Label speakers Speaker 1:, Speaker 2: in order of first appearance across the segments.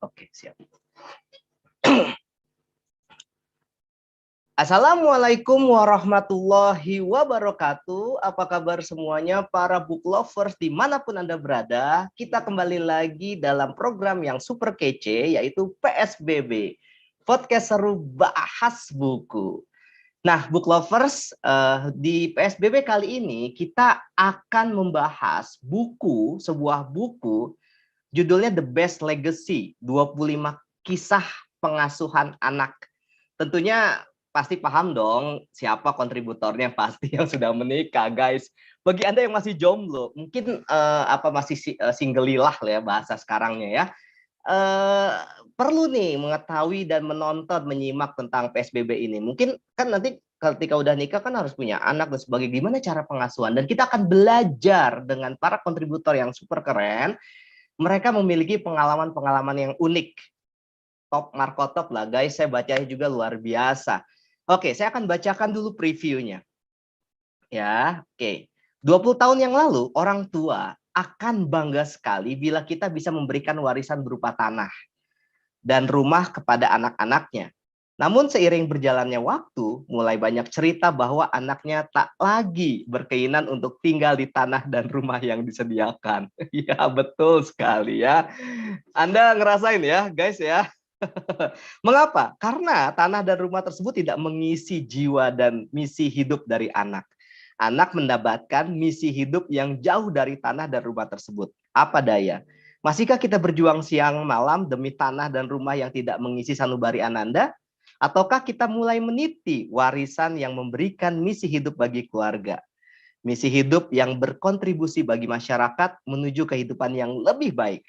Speaker 1: Oke, siap. Assalamualaikum warahmatullahi wabarakatuh. Apa kabar semuanya para book lovers dimanapun Anda berada. Kita kembali lagi dalam program yang super kece, yaitu PSBB, Podcast Seru Bahas Buku. Nah, book lovers, di PSBB kali ini kita akan membahas buku, sebuah buku, judulnya The Best Legacy, 25 kisah pengasuhan anak. Tentunya pasti paham dong siapa kontributornya, pasti yang sudah menikah, guys. Bagi Anda yang masih jomblo, mungkin masih single-lilah lah ya bahasa sekarangnya ya. Perlu nih mengetahui dan menonton, menyimak tentang PSBB ini. Mungkin kan nanti ketika udah nikah kan harus punya anak dan sebagainya. Gimana cara pengasuhan? Dan kita akan belajar dengan para kontributor yang super keren. Mereka memiliki pengalaman-pengalaman yang unik. Top markotop lah guys, saya bacanya juga luar biasa. Oke, saya akan bacakan dulu previewnya. Ya, oke. 20 tahun yang lalu, orang tua akan bangga sekali bila kita bisa memberikan warisan berupa tanah dan rumah kepada anak-anaknya. Namun seiring berjalannya waktu, mulai banyak cerita bahwa anaknya tak lagi berkeinginan untuk tinggal di tanah dan rumah yang disediakan. Ya, betul sekali ya. Anda ngerasain ya, guys ya. Mengapa? Karena tanah dan rumah tersebut tidak mengisi jiwa dan misi hidup dari anak. Anak mendapatkan misi hidup yang jauh dari tanah dan rumah tersebut. Apa daya? Masihkah kita berjuang siang malam demi tanah dan rumah yang tidak mengisi sanubari ananda? Ataukah kita mulai meniti warisan yang memberikan misi hidup bagi keluarga? Misi hidup yang berkontribusi bagi masyarakat menuju kehidupan yang lebih baik.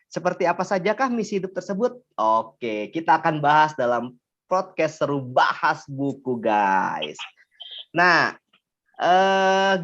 Speaker 1: Seperti apa sajakah misi hidup tersebut? Oke, kita akan bahas dalam podcast Seru Bahas Buku, guys. Nah,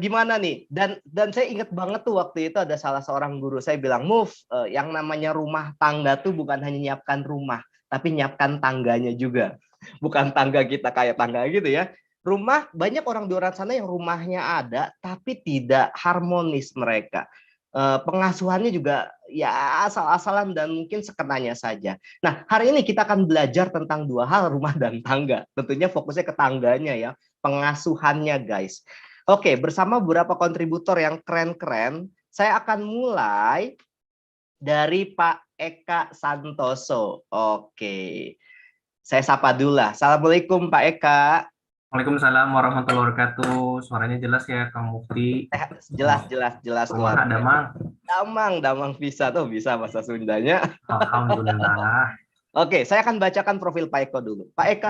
Speaker 1: gimana nih? Dan saya ingat banget tuh waktu itu ada salah seorang guru saya bilang, Move, yang namanya rumah tangga tuh bukan hanya nyiapkan rumah, tapi nyiapkan tangganya juga. Bukan tangga kita kayak tangga gitu ya. Rumah, banyak orang di luar sana yang rumahnya ada, tapi tidak harmonis mereka. Pengasuhannya juga ya asal-asalan dan mungkin sekenanya saja. Nah, hari ini kita akan belajar tentang dua hal, rumah dan tangga. Tentunya fokusnya ke tangganya ya, pengasuhannya guys. Oke, bersama beberapa kontributor yang keren-keren, saya akan mulai dari Pak Eka Santoso. Oke, saya sapa dulu lah. Assalamualaikum Pak Eka.
Speaker 2: Waalaikumsalam warahmatullahi wabarakatuh. Suaranya jelas ya, Kang Mufti.
Speaker 1: Jelas luar
Speaker 2: Kumaha
Speaker 1: biasa.
Speaker 2: damang.
Speaker 1: Damang bisa tuh, bisa bahasa Sundanya.
Speaker 2: Alhamdulillah.
Speaker 1: Oke, saya akan bacakan profil Pak Eko dulu. Pak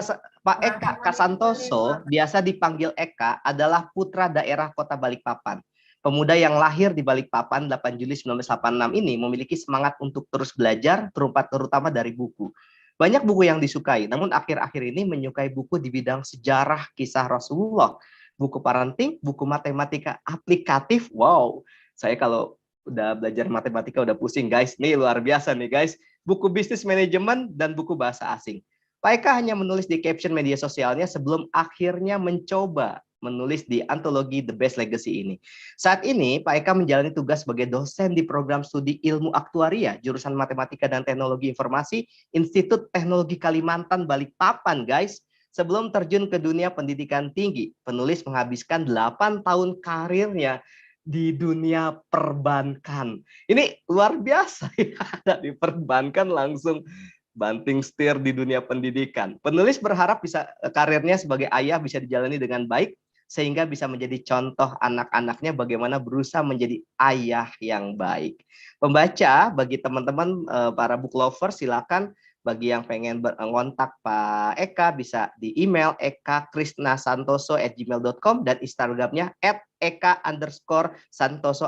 Speaker 1: Eka Kasantoso, biasa dipanggil Eka, adalah putra daerah Kota Balikpapan. Pemuda yang lahir di Balikpapan 8 Juli 1986 ini memiliki semangat untuk terus belajar, terutama dari buku. Banyak buku yang disukai, namun akhir-akhir ini menyukai buku di bidang sejarah kisah Rasulullah, buku parenting, buku matematika aplikatif. Wow, saya kalau udah belajar matematika udah pusing guys. Nih luar biasa nih guys. Buku bisnis manajemen dan buku bahasa asing. Pak Eka hanya menulis di caption media sosialnya sebelum akhirnya mencoba menulis di antologi The Best Legacy ini. Saat ini, Pak Eka menjalani tugas sebagai dosen di program studi ilmu aktuaria, jurusan matematika dan teknologi informasi, Institut Teknologi Kalimantan Balikpapan, guys. Sebelum terjun ke dunia pendidikan tinggi, penulis menghabiskan 8 tahun karirnya di dunia perbankan. Ini luar biasa ya, di perbankan langsung banting setir di dunia pendidikan. Penulis berharap bisa karirnya sebagai ayah bisa dijalani dengan baik, sehingga bisa menjadi contoh anak-anaknya bagaimana berusaha menjadi ayah yang baik. Pembaca, bagi teman-teman para book lover, silakan bagi yang pengen ngontak Pak Eka bisa di email ekakrisnasantoso@gmail.com dan Instagramnya @eka_santoso_.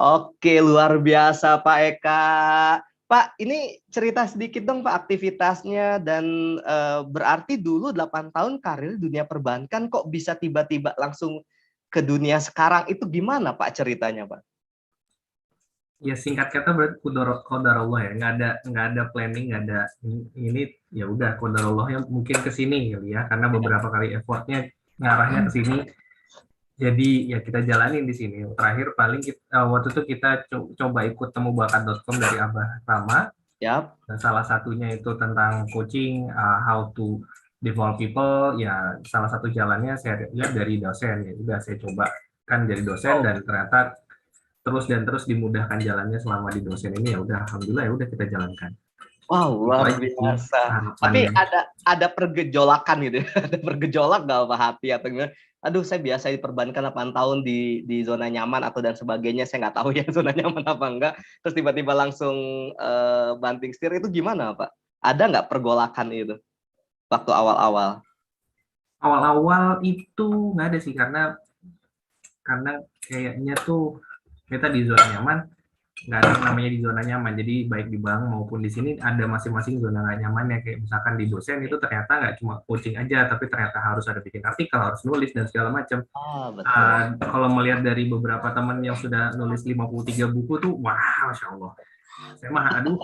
Speaker 1: Oke, luar biasa Pak Eka. Pak, ini cerita sedikit dong Pak aktivitasnya dan berarti dulu 8 tahun karir di dunia perbankan kok bisa tiba-tiba langsung ke dunia sekarang, itu gimana Pak ceritanya Pak?
Speaker 2: Ya singkat kata berarti qadarullah ya, nggak ada planning, nggak ada ini ya udah qadarullah ya mungkin ke sini kali ya, karena beberapa kali effortnya ngarahnya ke sini. Jadi ya kita jalanin di sini. Terakhir paling waktu itu kita coba ikut temubakat.com dari Abah Rama.
Speaker 1: Yap.
Speaker 2: Dan salah satunya itu tentang coaching, how to develop people. Ya, salah satu jalannya saya lihat dari dosen. Ya, udah saya coba kan jadi dosen dan ternyata terus dan terus dimudahkan jalannya selama di dosen ini. Ya udah, alhamdulillah ya udah kita jalankan.
Speaker 1: Wow,
Speaker 2: Itu
Speaker 1: luar
Speaker 2: aja sih
Speaker 1: biasa. Tapi
Speaker 2: harapannya.
Speaker 1: ada pergejolakan gitu ya. Ada pergejolak nggak apa hati atau gimana? Aduh, saya biasa diperbankan 8 tahun di zona nyaman atau dan sebagainya. Saya nggak tahu ya zona nyaman apa enggak. Terus tiba-tiba langsung banting setir itu gimana, Pak? Ada nggak pergolakan itu waktu awal-awal?
Speaker 2: Awal-awal itu nggak ada sih karena kayaknya tuh kita di zona nyaman, nggak ada yang namanya di zona nyaman. Jadi baik di bank maupun di sini ada masing-masing zona nggak nyaman ya. Kayak misalkan di dosen itu ternyata nggak cuma coaching aja, tapi ternyata harus ada bikin artikel, harus nulis dan segala macam.
Speaker 1: Ah, betul.
Speaker 2: Kalau melihat dari beberapa teman yang sudah nulis 53 buku tuh, wah, masya Allah. Saya mah, aduh,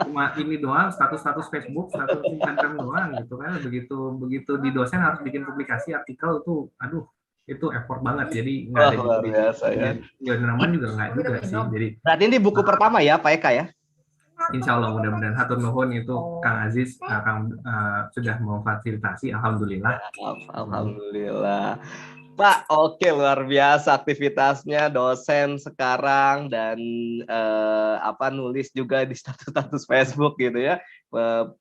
Speaker 2: cuma ini doang, status-status Facebook, status Instagram doang gitu kan. Begitu begitu di dosen harus bikin publikasi artikel tuh, aduh, itu effort banget. Jadi nggak
Speaker 1: Wah,
Speaker 2: ada juga
Speaker 1: luar biasa ya.
Speaker 2: di nyaman juga nggak juga sih. Jadi
Speaker 1: Berarti ini buku pertama ya, Pak Eka ya?
Speaker 2: insya Allah mudah-mudahan hatur nuhun itu Kang Aziz, Kang sudah memfasilitasi, alhamdulillah.
Speaker 1: Alhamdulillah. Pak, oke, luar biasa aktivitasnya dosen sekarang dan nulis juga di status-status Facebook gitu ya.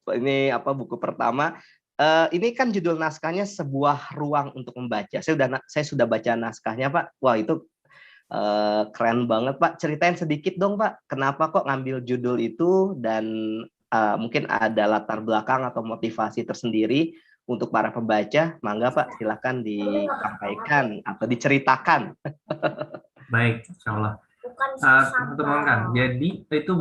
Speaker 1: Ini buku pertama. Ini kan judul naskahnya sebuah ruang untuk membaca. Saya sudah baca naskahnya, Pak. Wah, itu keren banget, Pak. Ceritain sedikit dong, Pak. Kenapa kok ngambil judul itu dan mungkin ada latar belakang atau motivasi tersendiri untuk para pembaca. Mangga, Pak, silakan disampaikan atau diceritakan.
Speaker 2: Baik, insya Allah. Teman-teman kan, jadi itu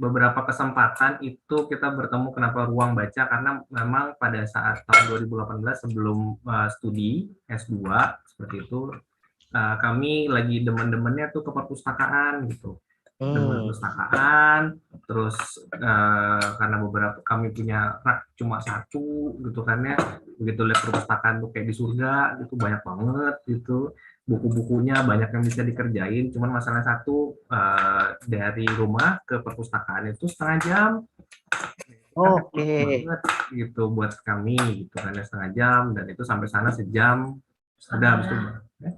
Speaker 2: beberapa kesempatan itu kita bertemu kenapa ruang baca, karena memang pada saat tahun 2018 sebelum studi S2 seperti itu, kami lagi demen-demennya tuh ke perpustakaan gitu. Demen perpustakaan, terus karena beberapa kami punya rak cuma satu gitu kan ya, begitu lihat perpustakaan tuh kayak di surga gitu, banyak banget gitu, buku-bukunya banyak yang bisa dikerjain. Cuman masalah satu, dari rumah ke perpustakaan itu setengah jam.
Speaker 1: Oke.
Speaker 2: Banget gitu buat kami gitu kan ya, setengah jam, dan itu sampai sana sejam ada habis itu ya.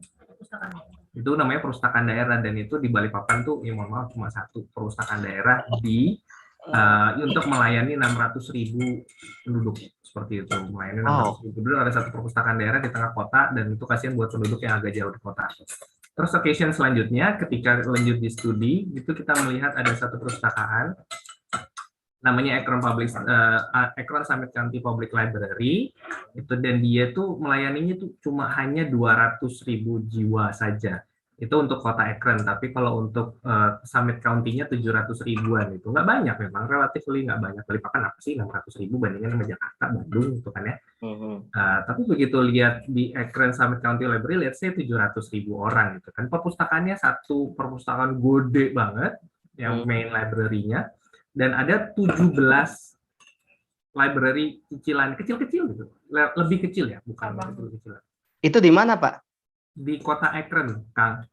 Speaker 2: Itu namanya perpustakaan daerah, dan itu di Balikpapan tuh ya mohon maaf cuma satu perpustakaan daerah untuk melayani 600.000 penduduk seperti itu. Melayani 600.000 penduduk, ada satu perpustakaan daerah di tengah kota, dan itu kasihan buat penduduk yang agak jauh di kota. Terus occasion selanjutnya ketika lanjut di studi itu kita melihat ada satu perpustakaan namanya Akron Summit County Public Library itu, dan dia tuh melayaninya tuh cuma hanya 200.000 jiwa saja. Itu untuk kota Akron, tapi kalau untuk Summit County-nya 700 ribuan, itu nggak banyak, memang relatif nggak banyak. Balikpapan apa sih 600.000 bandingnya sama Jakarta, Bandung gitu kan ya. Tapi begitu lihat di Akron Summit County Library, lihat saya 700.000 orang gitu kan. Perpustakaannya satu perpustakaan gede banget yang main library-nya, dan ada 17 library cicilan kecil-kecil gitu, lebih kecil ya, bukan kecil.
Speaker 1: Itu di mana, Pak?
Speaker 2: Di kota Akron, Kang.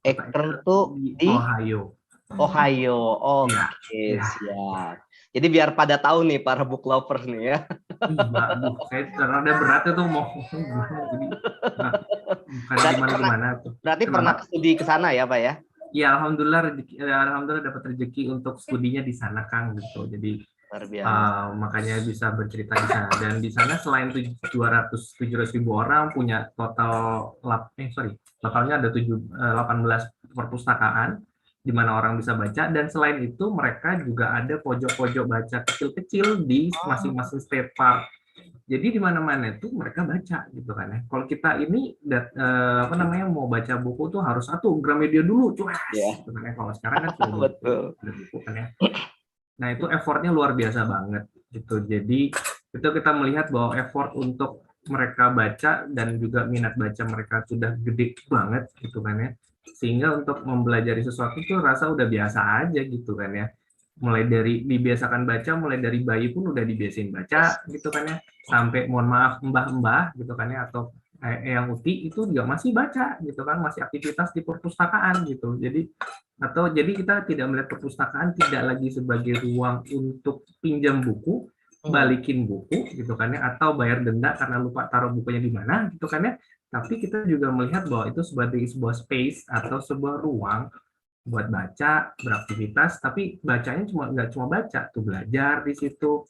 Speaker 1: Akron tuh di
Speaker 2: Ohio.
Speaker 1: Oke, ya. Siap. Jadi biar pada tahu nih para book lovers nih ya.
Speaker 2: Aduh, saya rada berat itu mau jadi bukan gimana tuh.
Speaker 1: Berarti pernah studi ke sana ya, Pak ya?
Speaker 2: Iya, alhamdulillah dapat rezeki untuk studinya di sana, Kang gitu. Jadi makanya bisa bercerita di sana, dan di sana selain 700.000 orang punya totalnya ada 18 perpustakaan di mana orang bisa baca, dan selain itu mereka juga ada pojok-pojok baca kecil-kecil di masing-masing state park. Jadi di mana-mana itu mereka baca gitu kan ya. Kalau kita ini mau baca buku tuh harus Gramedia dulu tuh. Gitu kan ya. Kalau sekarang kan sudah buku kan ya. Nah, itu effortnya luar biasa banget gitu. Jadi itu kita melihat bahwa effort untuk mereka baca dan juga minat baca mereka sudah gede banget gitu kan ya. Sehingga untuk mempelajari sesuatu tuh rasa udah biasa aja gitu kan ya. Mulai dari dibiasakan baca, mulai dari bayi pun udah dibiasain baca gitu kan ya, sampai mohon maaf mbah-mbah gitu kan ya, atau yang uti itu juga masih baca gitu kan, masih aktivitas di perpustakaan gitu. Jadi Atau jadi kita tidak melihat perpustakaan tidak lagi sebagai ruang untuk pinjam buku, balikin buku gitu kan ya, atau bayar denda karena lupa taruh bukunya di mana gitu kan ya. Tapi kita juga melihat bahwa itu sebagai sebuah space atau sebuah ruang buat baca, beraktivitas, tapi bacanya nggak cuma baca, tuh belajar di situ,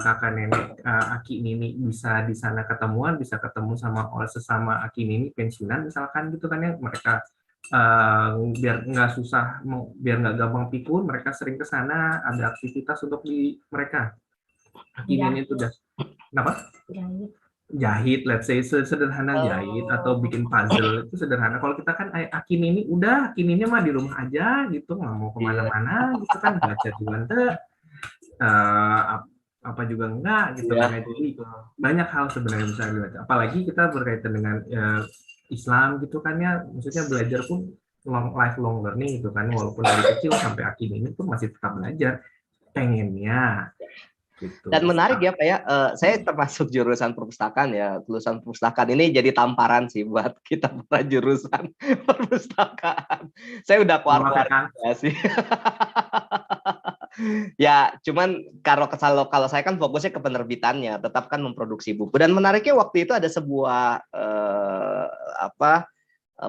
Speaker 2: kakak nenek, aki nini bisa di sana ketemuan, bisa ketemu sama orang sesama aki nini pensiunan misalkan gitu kan ya, mereka biar nggak susah, biar nggak gampang pikun, mereka sering ke sana, ada aktivitas untuk di mereka. Aki nini itu udah, kenapa? Jahit, let's say sederhana jahit atau bikin puzzle itu sederhana. Kalau kita kan akin ini udah, akin ini mah di rumah aja gitu, nggak mau kemana-mana gitu kan, baca juga apa juga enggak gitu kan. Jadi banyak hal sebenarnya bisa dibaca. Apalagi kita berkaitan dengan Islam gitu kan ya, maksudnya belajar pun lifelong learning gitu kan, walaupun dari kecil sampai akin ini pun masih tetap belajar pengennya. Gitu.
Speaker 1: Dan menarik ya Pak ya, saya termasuk jurusan perpustakaan ya, lulusan perpustakaan ini jadi tamparan sih buat kita para jurusan perpustakaan. Saya udah keluar ya sih. Ya, cuman kalau saya kan fokusnya ke penerbitannya, tetap kan memproduksi buku. Dan menariknya waktu itu ada sebuah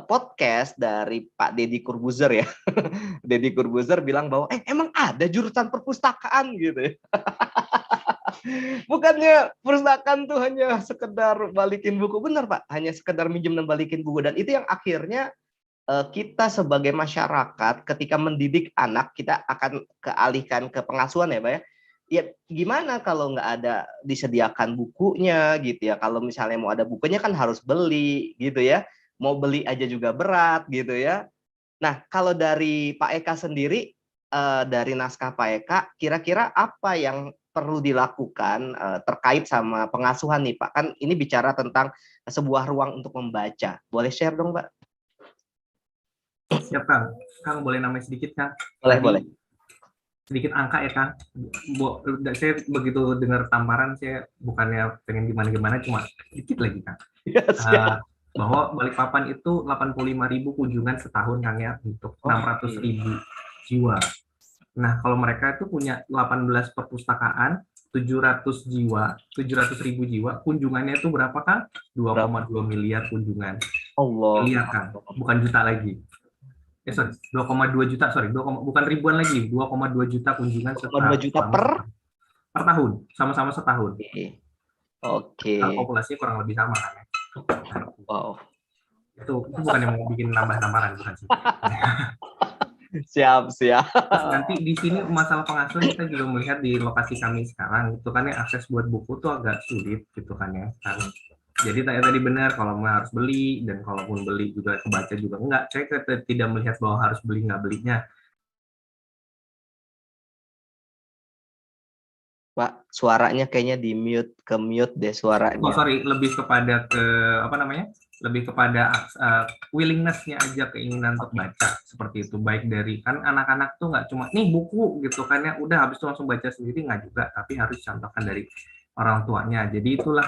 Speaker 1: podcast dari Pak Deddy Corbuzier ya. Deddy Corbuzier bilang bahwa emang ada jurusan perpustakaan gitu ya. Bukannya perpustakaan tuh hanya sekedar balikin buku, benar Pak, hanya sekedar minjem dan balikin buku, dan itu yang akhirnya kita sebagai masyarakat ketika mendidik anak kita akan kealihkan ke pengasuhan ya Pak ya. Ya gimana kalau nggak ada disediakan bukunya gitu ya, kalau misalnya mau ada bukunya kan harus beli gitu ya, mau beli aja juga berat gitu ya. Nah kalau dari Pak Eka sendiri, dari naskah Pak Eka, kira-kira apa yang perlu dilakukan terkait sama pengasuhan nih Pak? Kan ini bicara tentang sebuah ruang untuk membaca. Boleh share dong Pak?
Speaker 2: Siap Kang. Kang boleh namanya sedikit Kang?
Speaker 1: Boleh.
Speaker 2: Sedikit angka ya Kang. Saya begitu dengar tamparan, saya bukannya pengen gimana-gimana, cuma sedikit lagi Kang. Bahwa Balikpapan itu 85.000 kunjungan setahun Kang ya, untuk 600.000 jiwa. Nah, kalau mereka itu punya 18 perpustakaan, 700 jiwa, 700.000 jiwa, kunjungannya itu berapa Kang? 2,2 miliar kunjungan.
Speaker 1: Allah.
Speaker 2: Miliar Kang, bukan juta lagi. 2,2 juta, bukan ribuan lagi, 2,2 juta kunjungan
Speaker 1: 2 juta per
Speaker 2: tahun, sama-sama setahun.
Speaker 1: Oke.
Speaker 2: Karena populasinya kurang lebih sama kan.
Speaker 1: Wow.
Speaker 2: Itu bukan yang mau bikin nambah tambahan, bukan sih.
Speaker 1: Siap.
Speaker 2: Terus nanti di sini masalah pengasuhan kita juga melihat di lokasi kami sekarang, itu kan ya akses buat buku tuh agak sulit gitu kan ya. Jadi tadi benar kalau harus beli, dan kalaupun beli juga kebaca juga enggak. Saya tidak melihat bahwa harus beli nggak belinya.
Speaker 1: Pak, suaranya kayaknya di mute deh suaranya.
Speaker 2: Lebih kepada lebih kepada willingness-nya aja, keinginan untuk baca seperti itu. Baik dari kan anak-anak tuh nggak cuma nih buku gitu kan ya, udah habis itu langsung baca sendiri, nggak juga, tapi harus contohkan dari orang tuanya. Jadi itulah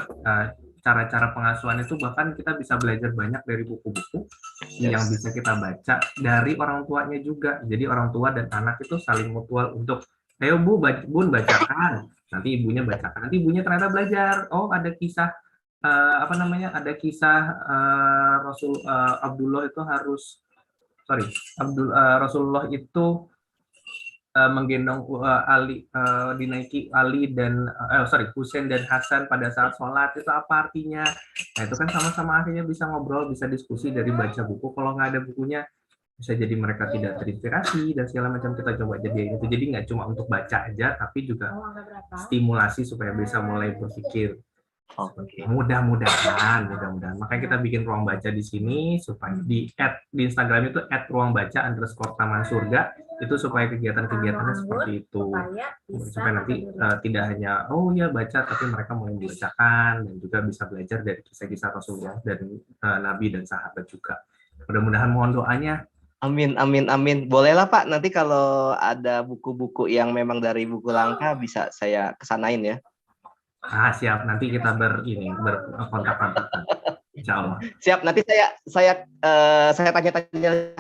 Speaker 2: cara-cara pengasuhan itu, bahkan kita bisa belajar banyak dari buku-buku yang bisa kita baca dari orang tuanya juga. Jadi orang tua dan anak itu saling mutual untuk, ayo Bun bacakan, nanti ibunya bacakan, nanti ibunya ternyata belajar, oh ada kisah ada kisah Abdullah itu Rasulullah itu menggendong dinaiki Ali dan Husain dan Hasan pada saat sholat, itu apa artinya? Nah itu kan sama-sama akhirnya bisa ngobrol, bisa diskusi dari baca buku. Kalau nggak ada bukunya, bisa jadi mereka tidak terinspirasi dan segala macam. Kita coba jadi itu, jadi nggak cuma untuk baca aja, tapi juga stimulasi supaya bisa mulai berpikir. Mudah-mudahan. Makanya kita bikin ruang baca di sini, supaya di Instagram itu @ruangbaca_taman surga, itu supaya kegiatan-kegiatannya seperti itu, supaya nanti tidak hanya baca, tapi mereka mulai membacakan dan juga bisa belajar dari kisah-kisah Rasulullah dan Nabi dan sahabat juga. Mudah-mudahan, mohon doanya.
Speaker 1: Amin. Bolehlah Pak, nanti kalau ada buku-buku yang memang dari buku langka bisa saya kesanain ya.
Speaker 2: Siap, nanti kita berkontak-kontakan. Insya Allah.
Speaker 1: Siap, nanti saya tanya-tanya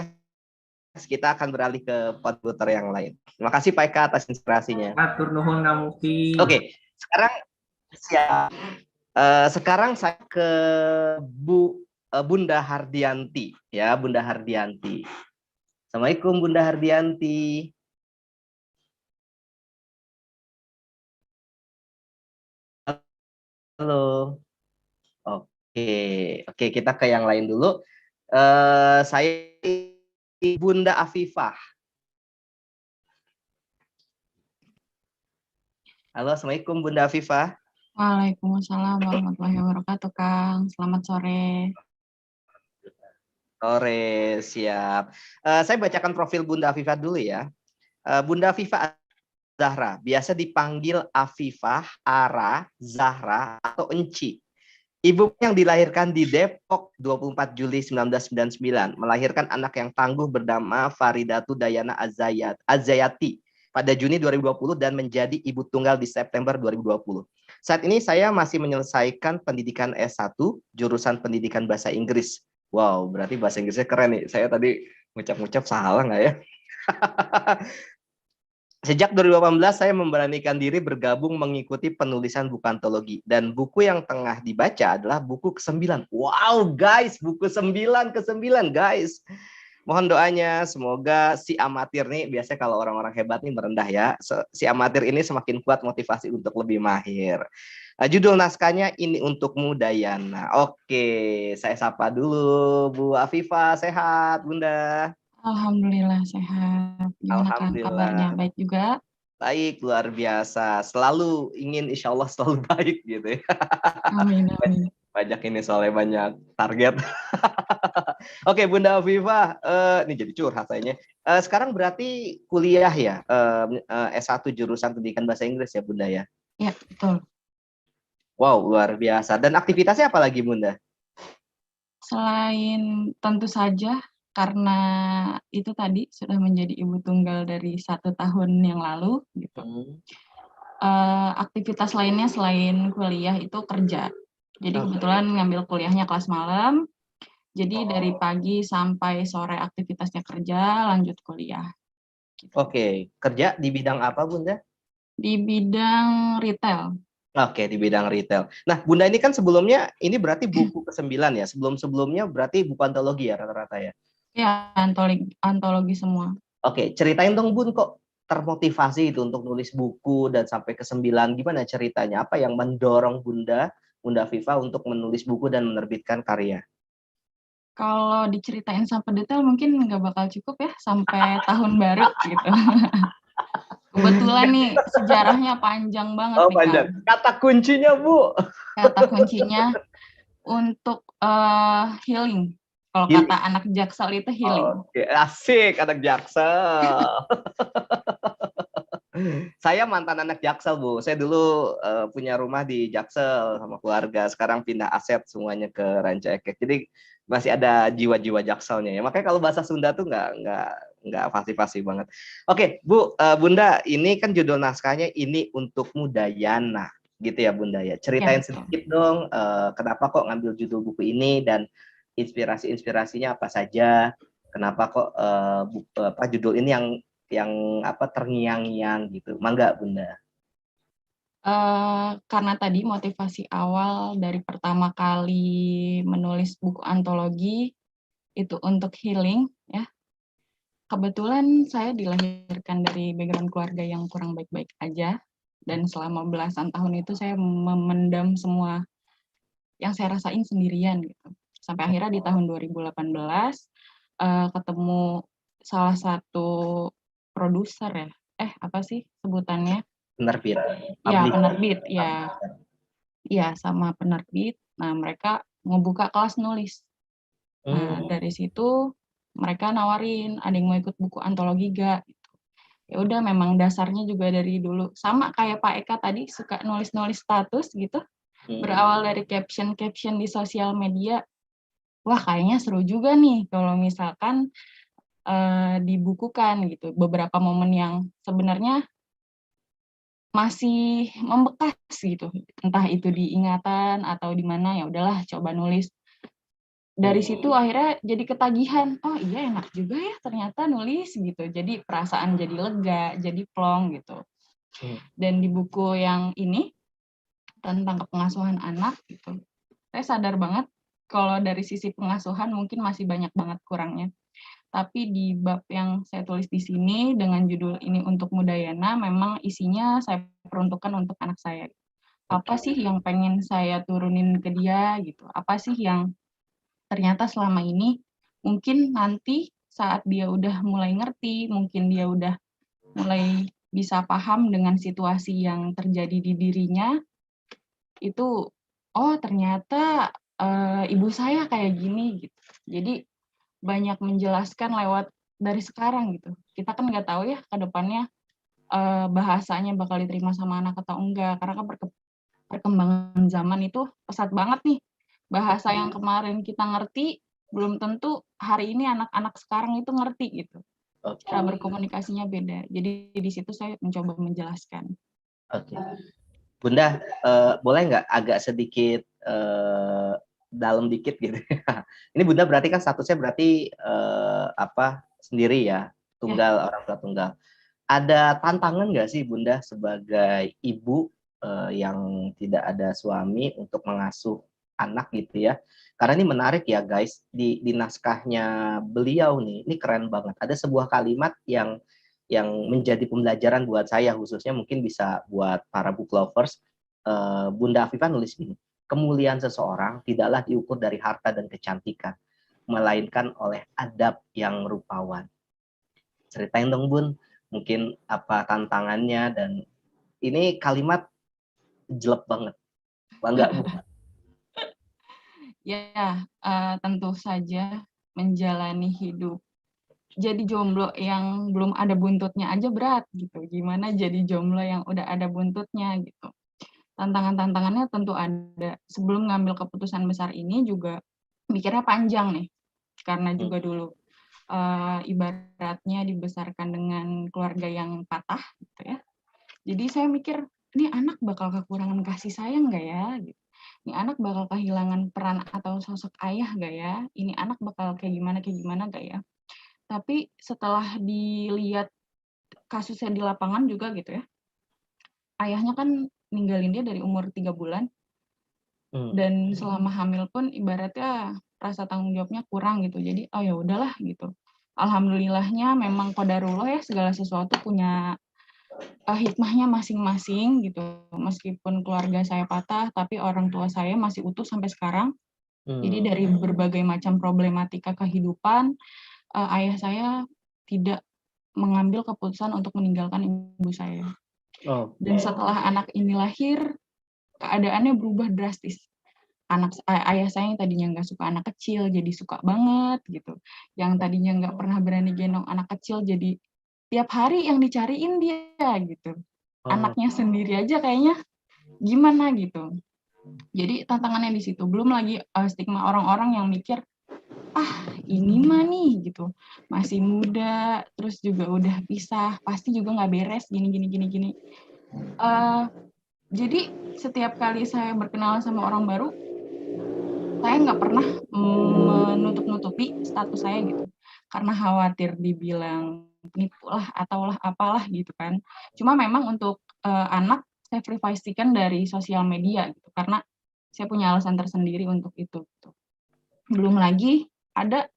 Speaker 1: kita akan beralih ke kontributor yang lain. Terima kasih Pak Eka atas inspirasinya.
Speaker 2: Atur nuhun Ngamuki.
Speaker 1: Oke, sekarang siap. Sekarang saya ke Bunda Hardianti, ya Bunda Hardianti. Assalamualaikum Bunda Hardianti. Halo. Oke, oke kita ke yang lain dulu. Saya Bunda Afifah. Halo, Assalamualaikum Bunda Afifah.
Speaker 3: Waalaikumsalam warahmatullahi wabarakatuh, Kang. Selamat sore.
Speaker 1: Sore, siap. Saya bacakan profil Bunda Afifah dulu ya. Bunda Afifah Zahra, biasa dipanggil Afifah, Ara, Zahra, atau Enci. Ibu yang dilahirkan di Depok 24 Juli 1999, melahirkan anak yang tangguh bernama Faridatu Dayana Azayati pada Juni 2020 dan menjadi ibu tunggal di September 2020. Saat ini saya masih menyelesaikan pendidikan S1, jurusan pendidikan bahasa Inggris. Wow, berarti bahasa Inggrisnya keren nih. Saya tadi ngucap-ngucap salah nggak ya? Sejak 2018 saya memberanikan diri bergabung mengikuti penulisan buku antologi. Dan buku yang tengah dibaca adalah buku ke-9. Wow guys, buku 9 ke-9 guys. Mohon doanya, semoga si amatir nih, biasanya kalau orang-orang hebat nih merendah ya. Si amatir ini semakin kuat motivasi untuk lebih mahir. Judul naskahnya Ini Untukmu Dayana. Oke, saya sapa dulu Bu Afifah, sehat Bunda?
Speaker 3: Alhamdulillah sehat. Gimana, Kang, kabarnya?
Speaker 1: Alhamdulillah.
Speaker 3: Baik juga?
Speaker 1: Baik, luar biasa. Selalu ingin insya Allah selalu baik gitu ya.
Speaker 3: Amin, amin.
Speaker 1: Banyak ini soalnya banyak target. Oke, Bunda Afifah, ini jadi curhat kayaknya. Sekarang berarti kuliah ya, S1 jurusan pendidikan bahasa Inggris ya Bunda ya?
Speaker 3: Ya, betul.
Speaker 1: Wow, luar biasa. Dan aktivitasnya apa lagi Bunda?
Speaker 3: Selain tentu saja karena itu tadi sudah menjadi ibu tunggal dari 1 tahun yang lalu gitu. Aktivitas lainnya selain kuliah itu kerja. Jadi kebetulan ngambil kuliahnya kelas malam. Jadi dari pagi sampai sore aktivitasnya kerja, lanjut kuliah. Gitu.
Speaker 1: Oke, kerja di bidang apa Bunda?
Speaker 3: Di bidang retail.
Speaker 1: Oke, di bidang retail. Nah, Bunda ini kan sebelumnya, ini berarti buku ke-9 ya? Sebelum-sebelumnya berarti buku antologi ya rata-rata ya?
Speaker 3: Ya, antologi semua.
Speaker 1: Oke, ceritain dong Bun, kok termotivasi itu untuk nulis buku dan sampai ke-9, gimana ceritanya? Apa yang mendorong Bunda Afifah untuk menulis buku dan menerbitkan karya?
Speaker 3: Kalau diceritain sampai detail mungkin nggak bakal cukup ya, sampai tahun baru gitu. Kebetulan nih sejarahnya panjang banget nih,
Speaker 1: panjang.
Speaker 3: Kang.
Speaker 1: Kata kuncinya, Bu.
Speaker 3: Kata kuncinya untuk healing. Kalau kata anak Jaksel itu healing.
Speaker 1: Oke, asik anak Jaksel. Saya mantan anak Jaksel, Bu. Saya dulu punya rumah di Jaksel sama keluarga. Sekarang pindah aset semuanya ke Ranca Ekek. Jadi masih ada jiwa-jiwa Jakselnya ya. Makanya kalau bahasa Sunda tuh nggak fasih-fasih banget. Oke, Bu, Bunda, ini kan judul naskahnya Ini Untukmu Dayana, gitu ya Bunda ya. Ceritain sedikit dong, kenapa kok ngambil judul buku ini dan inspirasinya apa saja? Kenapa kok judul ini yang apa terngiang-ngiang gitu. Mangga Bunda.
Speaker 3: Karena tadi motivasi awal dari pertama kali menulis buku antologi itu untuk healing ya. Kebetulan saya dilahirkan dari background keluarga yang kurang baik-baik aja, dan selama belasan tahun itu saya memendam semua yang saya rasain sendirian gitu. Sampai akhirnya di tahun 2018 ketemu salah satu produser ya, apa sih sebutannya?
Speaker 1: Penerbit.
Speaker 3: Ya, penerbit, ya. Iya, sama penerbit. Nah, mereka ngebuka kelas nulis. Nah, dari situ mereka nawarin, ada yang mau ikut buku antologi gak? Gitu. Ya udah, memang dasarnya juga dari dulu sama kayak Pak Eka tadi suka nulis-nulis status gitu. Berawal dari caption-caption di sosial media. Wah, kayaknya seru juga nih kalau misalkan dibukukan gitu. Beberapa momen yang sebenarnya masih membekas gitu. Entah itu di ingatan atau di mana, ya udahlah coba nulis. Dari situ akhirnya jadi ketagihan, oh iya enak juga ya ternyata nulis gitu. Jadi perasaan jadi lega, jadi plong gitu. Dan di buku yang ini tentang pengasuhan anak gitu, saya sadar banget kalau dari sisi pengasuhan mungkin masih banyak banget kurangnya. Tapi di bab yang saya tulis di sini dengan judul ini untuk Mudayana, memang isinya saya peruntukkan untuk anak saya. Apa sih yang pengen saya turunin ke dia gitu? Apa sih yang ternyata selama ini mungkin nanti saat dia udah mulai ngerti, mungkin dia udah mulai bisa paham dengan situasi yang terjadi di dirinya, itu oh ternyata ibu saya kayak gini gitu. Jadi banyak menjelaskan lewat dari sekarang gitu. Kita kan nggak tahu ya ke depannya bahasanya bakal diterima sama anak atau enggak, karena kan perkembangan zaman itu pesat banget nih. Bahasa yang kemarin kita ngerti belum tentu hari ini anak-anak sekarang itu ngerti gitu. Cara berkomunikasinya beda. Jadi di situ saya mencoba menjelaskan.
Speaker 1: Oke. Bunda, boleh nggak agak sedikit dalam dikit gitu? Ini Bunda berarti kan statusnya berarti sendiri ya, tunggal, orang tua tunggal. Ada tantangan nggak sih Bunda sebagai ibu yang tidak ada suami untuk mengasuh anak gitu ya? Karena ini menarik ya guys, di naskahnya beliau nih, ini keren banget. Ada sebuah kalimat yang menjadi pembelajaran buat saya, khususnya mungkin bisa buat para book lovers. Bunda Afifah nulis ini, kemuliaan seseorang tidaklah diukur dari harta dan kecantikan, melainkan oleh adab yang rupawan. Ceritain dong Bun, mungkin apa tantangannya, dan ini kalimat jelek banget. Bangga Bu.
Speaker 3: Ya, tentu saja menjalani hidup jadi jomblo yang belum ada buntutnya aja berat gitu. Gimana jadi jomblo yang udah ada buntutnya gitu. Tantangan-tantangannya tentu ada. Sebelum ngambil keputusan besar ini juga mikirnya panjang nih. Karena juga dulu ibaratnya dibesarkan dengan keluarga yang patah gitu ya. Jadi saya mikir, ini anak bakal kekurangan kasih sayang nggak ya? Gitu. Ini anak bakal kehilangan peran atau sosok ayah nggak ya? Ini anak bakal kayak gimana nggak ya? Tapi setelah dilihat kasusnya di lapangan juga gitu ya, ayahnya kan ninggalin dia dari umur 3 bulan, dan selama hamil pun ibaratnya rasa tanggung jawabnya kurang gitu. Jadi oh ya udahlah gitu. Alhamdulillahnya memang qadarullah ya, segala sesuatu punya hikmahnya masing-masing gitu. Meskipun keluarga saya patah, tapi orang tua saya masih utuh sampai sekarang. Jadi dari berbagai macam problematika kehidupan, ayah saya tidak mengambil keputusan untuk meninggalkan ibu saya. Dan setelah anak ini lahir, keadaannya berubah drastis. Ayah saya yang tadinya nggak suka anak kecil, jadi suka banget gitu. Yang tadinya nggak pernah berani gendong anak kecil, jadi tiap hari yang dicariin dia gitu. Anaknya sendiri aja kayaknya gimana gitu. Jadi tantangannya di situ. Belum lagi stigma orang-orang yang mikir, ini mah nih gitu, masih muda, terus juga udah pisah, pasti juga nggak beres, gini. Jadi setiap kali saya berkenalan sama orang baru, saya nggak pernah menutup-nutupi status saya gitu, karena khawatir dibilang penipu lah atau lah apalah gitu kan. Cuma memang untuk anak saya privasikan dari sosial media gitu, karena saya punya alasan tersendiri untuk itu. Gitu. Belum lagi ada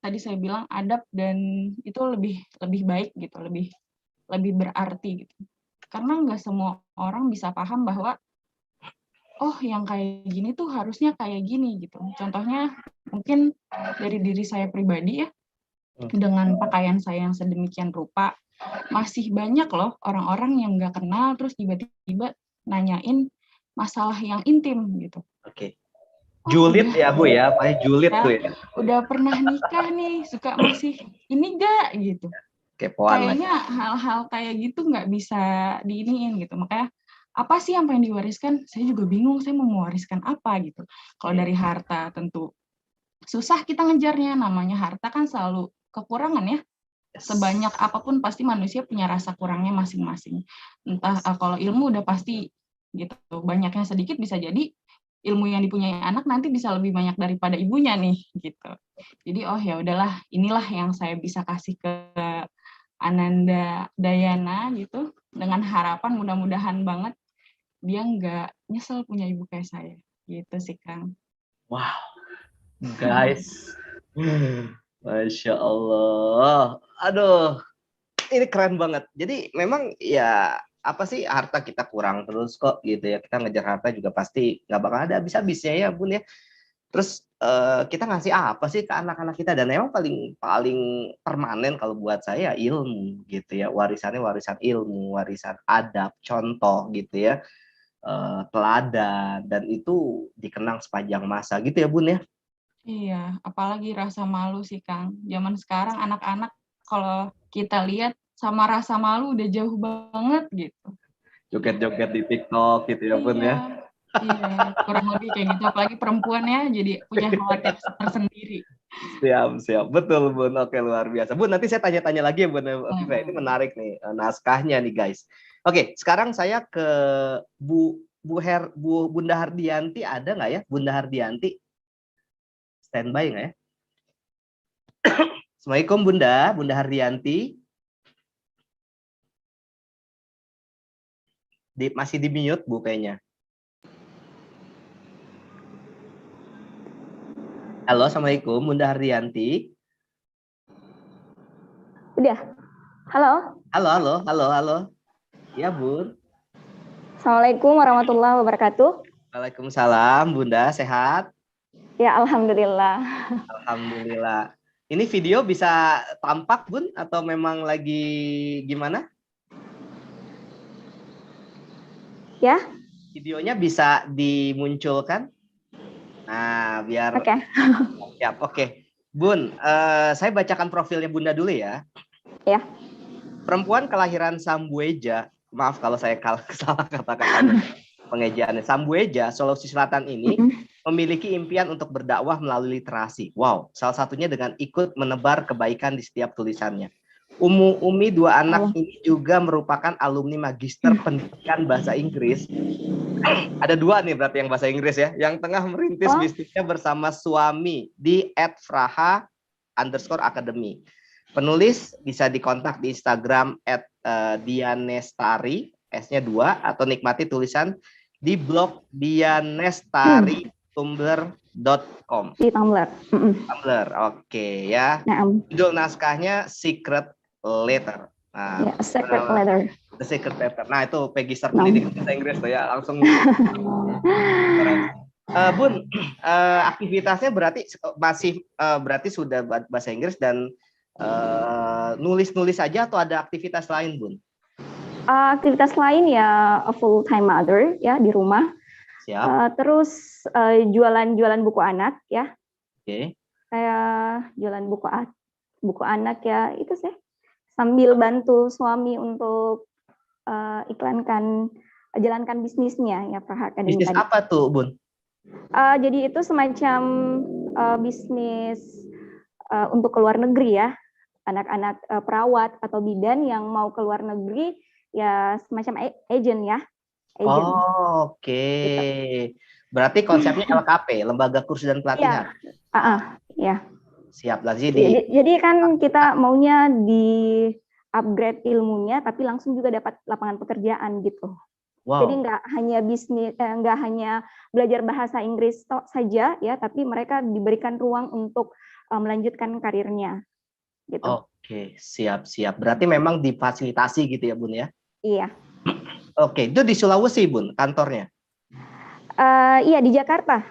Speaker 3: tadi saya bilang adab, dan itu lebih baik gitu, lebih berarti gitu. Karena nggak semua orang bisa paham bahwa oh yang kayak gini tuh harusnya kayak gini gitu. Contohnya mungkin dari diri saya pribadi ya, dengan pakaian saya yang sedemikian rupa, masih banyak loh orang-orang yang nggak kenal terus tiba-tiba nanyain masalah yang intim gitu.
Speaker 1: Oke. Julid ya Bu ya, paling julid tuh ya.
Speaker 3: Udah pernah nikah nih, suka masih ini gak gitu. Kayaknya hal-hal kayak gitu nggak bisa diiniin gitu. Makanya apa sih yang pengen diwariskan? Saya juga bingung, saya mau mewariskan apa gitu. Kalau dari harta tentu susah kita ngejarnya, namanya harta kan selalu kekurangan ya. Sebanyak apapun pasti manusia punya rasa kurangnya masing-masing. Entah kalau ilmu udah pasti gitu, banyaknya sedikit bisa jadi ilmu yang dipunyai anak nanti bisa lebih banyak daripada ibunya nih gitu. Jadi oh ya udahlah, inilah yang saya bisa kasih ke Ananda Dayana gitu, dengan harapan mudah-mudahan banget dia nggak nyesel punya ibu kayak saya gitu sih Kang.
Speaker 1: Wow, guys. Masya Allah. Aduh, ini keren banget. Jadi memang ya apa sih, harta kita kurang terus kok gitu ya. Kita ngejar harta juga pasti nggak bakal ada habis-habisnya ya Bun ya. Terus kita ngasih apa sih ke anak-anak kita, dan memang paling paling permanen kalau buat saya ilmu gitu ya. Warisannya warisan ilmu, warisan adab, contoh gitu ya. Teladan, dan itu dikenang sepanjang masa gitu ya Bun ya.
Speaker 3: Iya, apalagi rasa malu sih Kang. Zaman sekarang anak-anak kalau kita lihat sama rasa malu udah jauh banget gitu.
Speaker 1: Joget-joget di TikTok gitu ya Bun ya.
Speaker 3: Iya, kurang lebih kayak gitu. Apalagi perempuan ya, jadi punya khawatir tersendiri.
Speaker 1: Siap, betul Bun. Oke, luar biasa. Bun, nanti saya tanya-tanya lagi ya Bun. Viva, ini menarik nih naskahnya nih guys. Oke, sekarang saya ke Bunda Hardianti, ada nggak ya Bunda Hardianti? Standby nggak ya? Assalamualaikum Bunda Hardianti. Masih di mute Bu kayaknya. Halo, Assalamualaikum Bunda Hardianti.
Speaker 4: Udah. Halo.
Speaker 1: Halo. Ya Bun.
Speaker 4: Assalamualaikum warahmatullahi wabarakatuh.
Speaker 1: Waalaikumsalam Bunda, sehat?
Speaker 4: Ya, alhamdulillah.
Speaker 1: Alhamdulillah. Ini video bisa tampak Bun atau memang lagi gimana?
Speaker 4: Ya.
Speaker 1: Videonya bisa dimunculkan. Nah, biar
Speaker 4: Oke.
Speaker 1: siap. Oke. Bun, saya bacakan profilnya Bunda dulu ya.
Speaker 4: Ya.
Speaker 1: Perempuan kelahiran Sambueja, maaf kalau saya salah kata-katanya, pengejaannya. Sambueja, Sulawesi Selatan ini memiliki impian untuk berdakwah melalui literasi. Wow, salah satunya dengan ikut menebar kebaikan di setiap tulisannya. Umi, dua anak ini juga merupakan alumni Magister Pendidikan Bahasa Inggris. Ada dua nih berarti yang bahasa Inggris ya, yang tengah merintis bisnisnya bersama suami di @fraha_academy. Penulis bisa dikontak di Instagram @dianestari, S-nya 2, atau nikmati tulisan di blog dianestari.tumblr.com.
Speaker 4: Di Tumblr.
Speaker 1: Tumblr, oke ya. Judul naskahnya Secret Letter. Nah,
Speaker 4: ya, Secret Letter.
Speaker 1: The Secret Letter. Nah, itu Pegister Pendidikan Bahasa Inggris tuh ya, langsung. Bun, aktivitasnya berarti masih berarti sudah bahasa Inggris dan nulis-nulis saja atau ada aktivitas lain, Bun?
Speaker 4: Aktivitas lain ya full time mother ya di rumah.
Speaker 1: Siap.
Speaker 4: Terus jualan buku anak ya.
Speaker 1: Oke.
Speaker 4: Kayak jualan buku anak ya, itu sih. Sambil bantu suami untuk jalankan bisnisnya ya, Fraha Academy.
Speaker 1: Bisnis
Speaker 4: tadi.
Speaker 1: apa tuh, Bun?
Speaker 4: Jadi itu semacam bisnis untuk keluar negeri ya, anak-anak perawat atau bidan yang mau keluar negeri ya, semacam agent ya. Agent.
Speaker 1: Oh, oke. Gitu. Berarti konsepnya LKP, Lembaga Kursus dan Pelatihan.
Speaker 4: Ya.
Speaker 1: Siap lagi
Speaker 4: Jadi kan kita maunya di upgrade ilmunya, tapi langsung juga dapat lapangan pekerjaan gitu. Wow. Jadi nggak hanya bisnis, nggak hanya belajar bahasa Inggris saja ya, tapi mereka diberikan ruang untuk melanjutkan karirnya. Gitu.
Speaker 1: Oke, siap. Berarti memang difasilitasi gitu ya, Bun ya?
Speaker 4: Iya.
Speaker 1: Oke, itu di Sulawesi, Bun, kantornya?
Speaker 4: Iya, di Jakarta.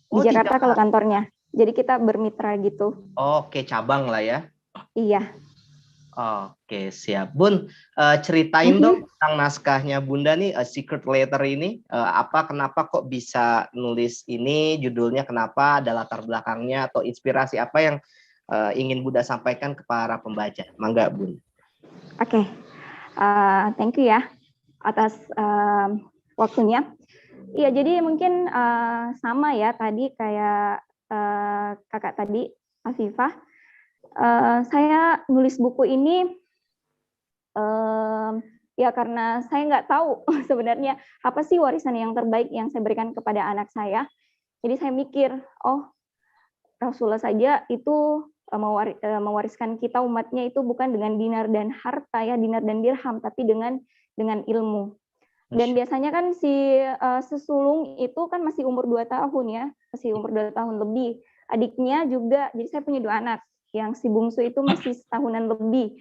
Speaker 1: Oh,
Speaker 4: di Jakarta kalau kantornya. Jadi kita bermitra gitu.
Speaker 1: Oke, cabang lah ya?
Speaker 4: Iya.
Speaker 1: Oke, siap. Bun, ceritain dong tentang naskahnya Bunda nih, Secret Letter ini. Kenapa kok bisa nulis ini, judulnya kenapa, ada latar belakangnya, atau inspirasi apa yang ingin Bunda sampaikan ke para pembaca? Mangga, Bun.
Speaker 4: Oke. Thank you ya atas waktunya. Iya, jadi mungkin sama ya tadi kayak kakak tadi, Afifah. Saya nulis buku ini ya karena saya nggak tahu sebenarnya apa sih warisan yang terbaik yang saya berikan kepada anak saya. Jadi saya mikir, oh Rasulullah saja itu mewariskan kita umatnya itu bukan dengan dinar dan harta ya, dinar dan dirham, tapi dengan ilmu. Dan biasanya kan si sesulung itu kan masih umur 2 tahun ya, masih umur 2 tahun lebih. Adiknya juga, jadi saya punya 2 anak, yang si bungsu itu masih setahunan lebih.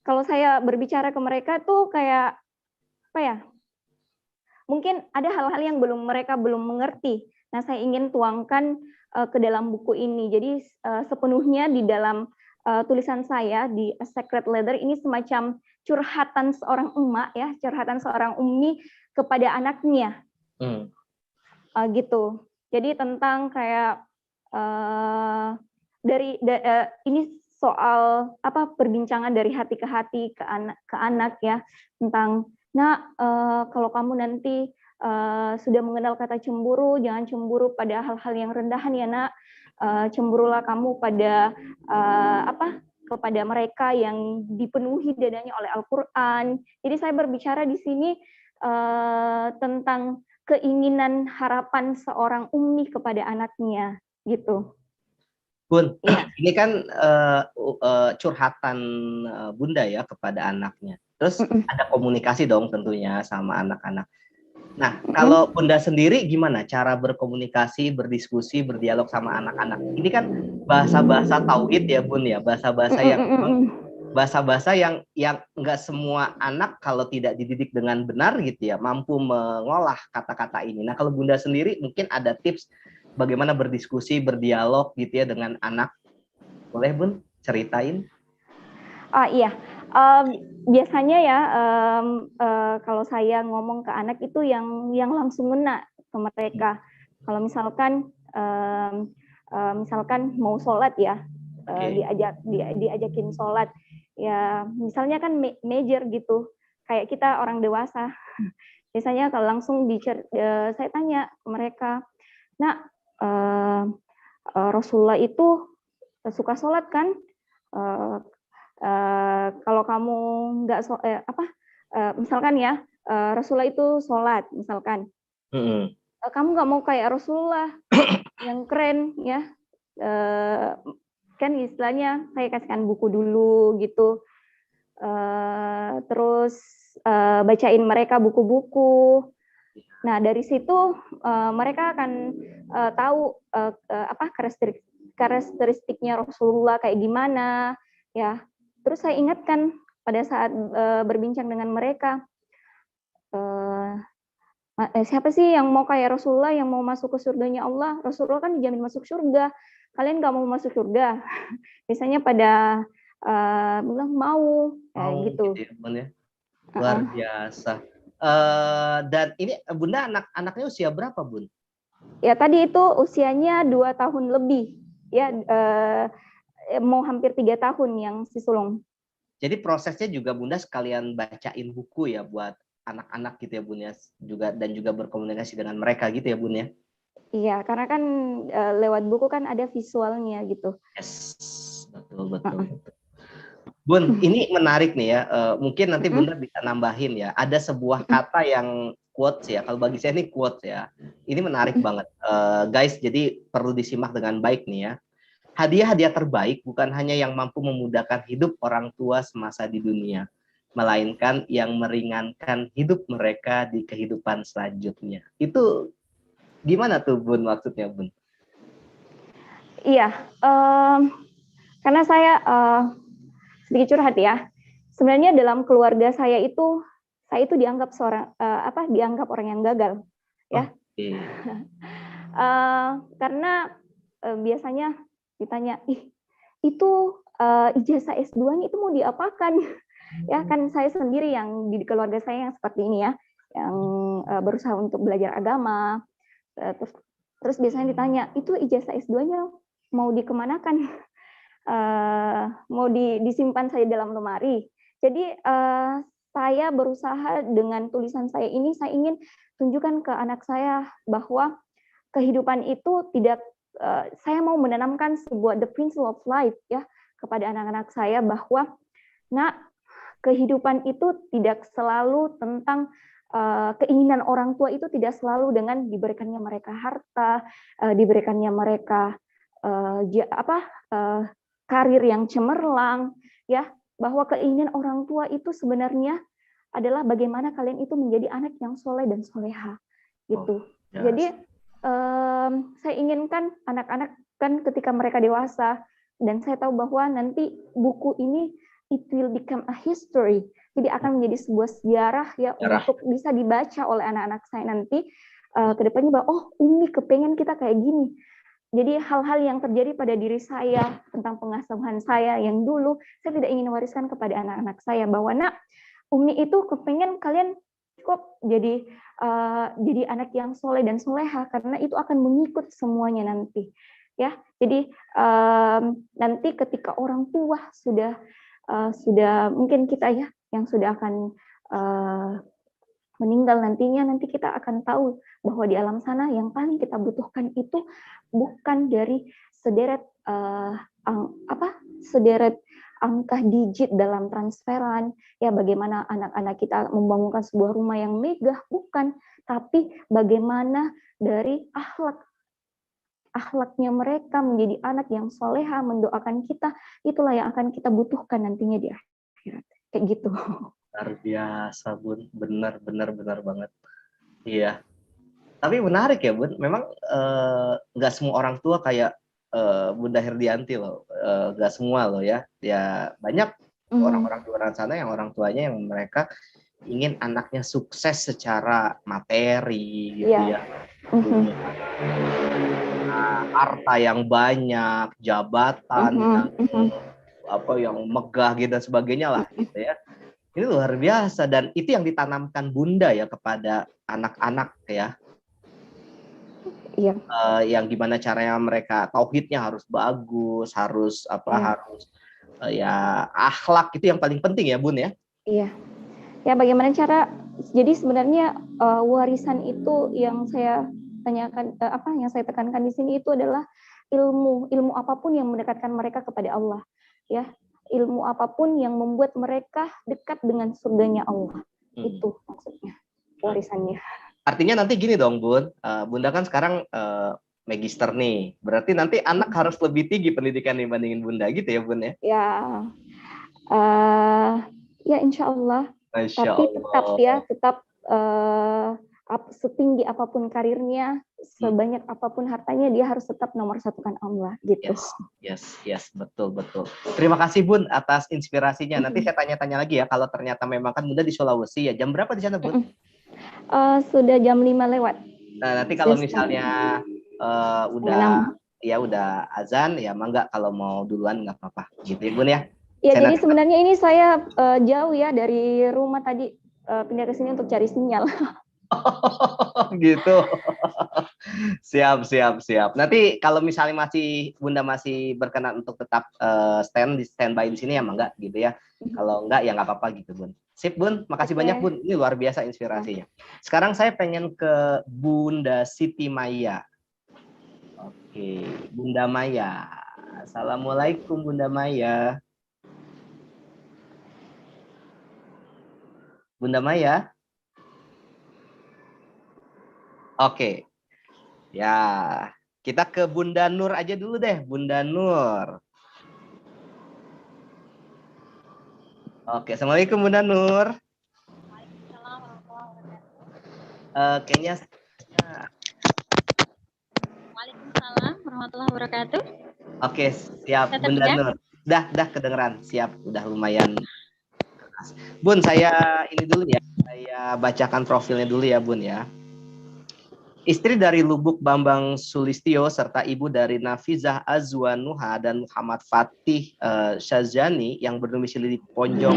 Speaker 4: Kalau saya berbicara ke mereka tuh kayak, apa ya, mungkin ada hal-hal yang mereka belum mengerti. Nah, saya ingin tuangkan ke dalam buku ini. Jadi sepenuhnya di dalam tulisan saya di A Sacred Letter ini semacam curhatan seorang emak ya, curhatan seorang umi kepada anaknya, gitu. Jadi tentang kayak ini soal apa perbincangan dari hati ke hati ke anak ya, tentang kalau kamu nanti sudah mengenal kata cemburu, jangan cemburu pada hal-hal yang rendahan ya nak. Cemburulah kamu pada kepada mereka yang dipenuhi dadanya oleh Al-Quran. Jadi saya berbicara di sini tentang keinginan harapan seorang umi kepada anaknya, gitu.
Speaker 1: Bun,
Speaker 4: ya.
Speaker 1: Ini kan curhatan Bunda ya kepada anaknya. Terus ada komunikasi dong tentunya sama anak-anak. Nah, kalau Bunda sendiri gimana cara berkomunikasi, berdiskusi, berdialog sama anak-anak? Ini kan bahasa-bahasa tauhid ya, Bun ya, bahasa-bahasa yang nggak semua anak kalau tidak dididik dengan benar gitu ya, mampu mengolah kata-kata ini. Nah, kalau Bunda sendiri mungkin ada tips bagaimana berdiskusi, berdialog gitu ya dengan anak. Boleh, Bun, ceritain?
Speaker 4: Iya. Biasanya ya kalau saya ngomong ke anak itu yang langsung ngena ke mereka. Kalau misalkan mau sholat ya, diajakin sholat ya, misalnya kan major gitu, kayak kita orang dewasa. Biasanya kalau langsung saya tanya ke mereka, nah Rasulullah itu suka sholat kan? Kalau kamu nggak misalkan ya Rasulullah itu sholat misalkan, kamu nggak mau kayak Rasulullah yang keren ya, kan istilahnya saya kasihkan buku dulu gitu, terus bacain mereka buku-buku. Nah dari situ mereka akan tahu karakteristiknya Rasulullah kayak gimana ya. Terus saya ingatkan pada saat berbincang dengan mereka, siapa sih yang mau kayak Rasulullah, yang mau masuk ke surganya Allah? Rasulullah kan dijamin masuk surga. Kalian nggak mau masuk surga? Biasanya pada bilang mau, gitu.
Speaker 1: Ya, luar biasa. Dan ini Bunda anak-anaknya usia berapa, Bun?
Speaker 4: Ya tadi itu usianya 2 tahun lebih, ya. Mau hampir 3 tahun yang si sulung.
Speaker 1: Jadi prosesnya juga Bunda sekalian bacain buku ya buat anak-anak gitu ya Bun ya, dan juga berkomunikasi dengan mereka gitu ya Bun ya.
Speaker 4: Iya, karena kan lewat buku kan ada visualnya gitu.
Speaker 1: Yes, betul. Bun, ini menarik nih ya. Mungkin nanti Bunda bisa nambahin ya. Ada sebuah kata yang quotes ya. Kalau bagi saya ini quotes ya. Ini menarik banget, guys. Jadi perlu disimak dengan baik nih ya. Hadiah-hadiah terbaik bukan hanya yang mampu memudahkan hidup orang tua semasa di dunia, melainkan yang meringankan hidup mereka di kehidupan selanjutnya. Itu gimana tuh Bun maksudnya Bun?
Speaker 4: Iya, karena saya sedikit curhat ya. Sebenarnya dalam keluarga saya itu dianggap dianggap orang yang gagal, ya.
Speaker 1: Okay.
Speaker 4: Karena biasanya ditanya, itu ijazah S2-nya itu mau diapakan? Ya kan saya sendiri yang di keluarga saya yang seperti ini ya, yang berusaha untuk belajar agama. Terus biasanya ditanya, itu ijazah S2-nya mau dikemanakan? Mau disimpan saja dalam lemari. Jadi saya berusaha dengan tulisan saya ini, saya ingin tunjukkan ke anak saya bahwa kehidupan itu tidak, saya mau menanamkan sebuah the principle of life ya kepada anak-anak saya, bahwa kehidupan itu tidak selalu tentang keinginan orang tua, itu tidak selalu dengan diberikannya mereka harta, diberikannya mereka karir yang cemerlang, ya, bahwa keinginan orang tua itu sebenarnya adalah bagaimana kalian itu menjadi anak yang soleh dan soleha, gitu. Jadi saya inginkan anak-anak kan ketika mereka dewasa, dan saya tahu bahwa nanti buku ini it will become a history, jadi akan menjadi sebuah sejarah ya untuk bisa dibaca oleh anak-anak saya nanti ke depannya, bahwa oh Umi kepengen kita kayak gini. Jadi hal-hal yang terjadi pada diri saya tentang pengasuhan saya yang dulu, saya tidak ingin wariskan kepada anak-anak saya, bahwa nak, Umi itu kepengen kalian kok jadi anak yang soleh dan soleha, karena itu akan mengikut semuanya nanti, ya. Jadi nanti ketika orang tua sudah mungkin kita ya yang sudah akan meninggal nantinya, nanti kita akan tahu bahwa di alam sana yang paling kita butuhkan itu bukan dari sederet angka digit dalam transferan, ya bagaimana anak-anak kita membangunkan sebuah rumah yang megah, bukan, tapi bagaimana dari akhlaknya mereka menjadi anak yang soleha, mendoakan kita, itulah yang akan kita butuhkan nantinya di akhirat, kayak gitu.
Speaker 1: Luar biasa, Bun. Benar banget. Iya. Tapi menarik ya, Bun. Memang nggak semua orang tua kayak Bunda Herdianti loh. Nggak semua loh ya. Ya banyak orang-orang di luar sana yang orang tuanya yang mereka ingin anaknya sukses secara materi gitu ya. Harta yang banyak, jabatan yang megah gitu dan sebagainya lah gitu ya. Ini luar biasa, dan itu yang ditanamkan Bunda ya kepada anak-anak ya.
Speaker 4: Iya.
Speaker 1: Yang gimana caranya mereka tauhidnya harus bagus, harus akhlak itu yang paling penting ya, Bun ya.
Speaker 4: Iya. Ya bagaimana cara, jadi sebenarnya warisan itu yang saya tanyakan, yang saya tekankan di sini itu adalah ilmu apapun yang mendekatkan mereka kepada Allah, ya. Ilmu apapun yang membuat mereka dekat dengan surganya Allah. Itu maksudnya warisannya.
Speaker 1: Artinya nanti gini dong, Bun. Bunda kan sekarang magister nih. Berarti nanti anak harus lebih tinggi pendidikan dibandingin Bunda gitu ya, Bun ya?
Speaker 4: Ya insya Allah. Tapi tetap setinggi apapun karirnya, sebanyak apapun hartanya, dia harus tetap nomor satukan Allah gitu.
Speaker 1: Yes, betul. Terima kasih, Bun, atas inspirasinya. Nanti saya tanya-tanya lagi ya, kalau ternyata memang kan Bunda di Sulawesi ya. Jam berapa di sana, Bun?
Speaker 4: Sudah jam 5 lewat.
Speaker 1: Nah, nanti kalau misalnya udah azan ya, mangga kalau mau duluan nggak apa-apa. Gitu ya, Bun ya.
Speaker 4: Ya, jadi sebenarnya ini saya jauh ya dari rumah tadi, pindah ke sini untuk cari sinyal.
Speaker 1: Gitu. Siap. Nanti kalau misalnya Bunda masih berkenan untuk tetap standby di sini ya, mangga gitu ya. Kalau enggak ya nggak apa-apa gitu, Bun. Sip, Bun. Makasih banyak, Bun. Ini luar biasa inspirasinya. Sekarang saya pengen ke Bunda Siti Maya. Oke, Bunda Maya. Assalamualaikum, Bunda Maya. Bunda Maya. Oke. Ya, kita ke Bunda Nur aja dulu deh, Bunda Nur. Oke, Assalamualaikum Bunda Nur.
Speaker 5: Waalaikumsalam warahmatullahi wabarakatuh.
Speaker 1: Kayaknya
Speaker 5: Waalaikumsalam warahmatullahi wabarakatuh.
Speaker 1: Oke, siap Bunda Nur. Dah kedengeran, siap, udah lumayan. Bun, saya ini dulu ya, saya bacakan profilnya dulu ya, Bun ya. Istri dari Lubuk Bambang Sulistyo serta ibu dari Nafizah Azwanuha dan Muhammad Fatih Syazani yang berdomisili di Ponjong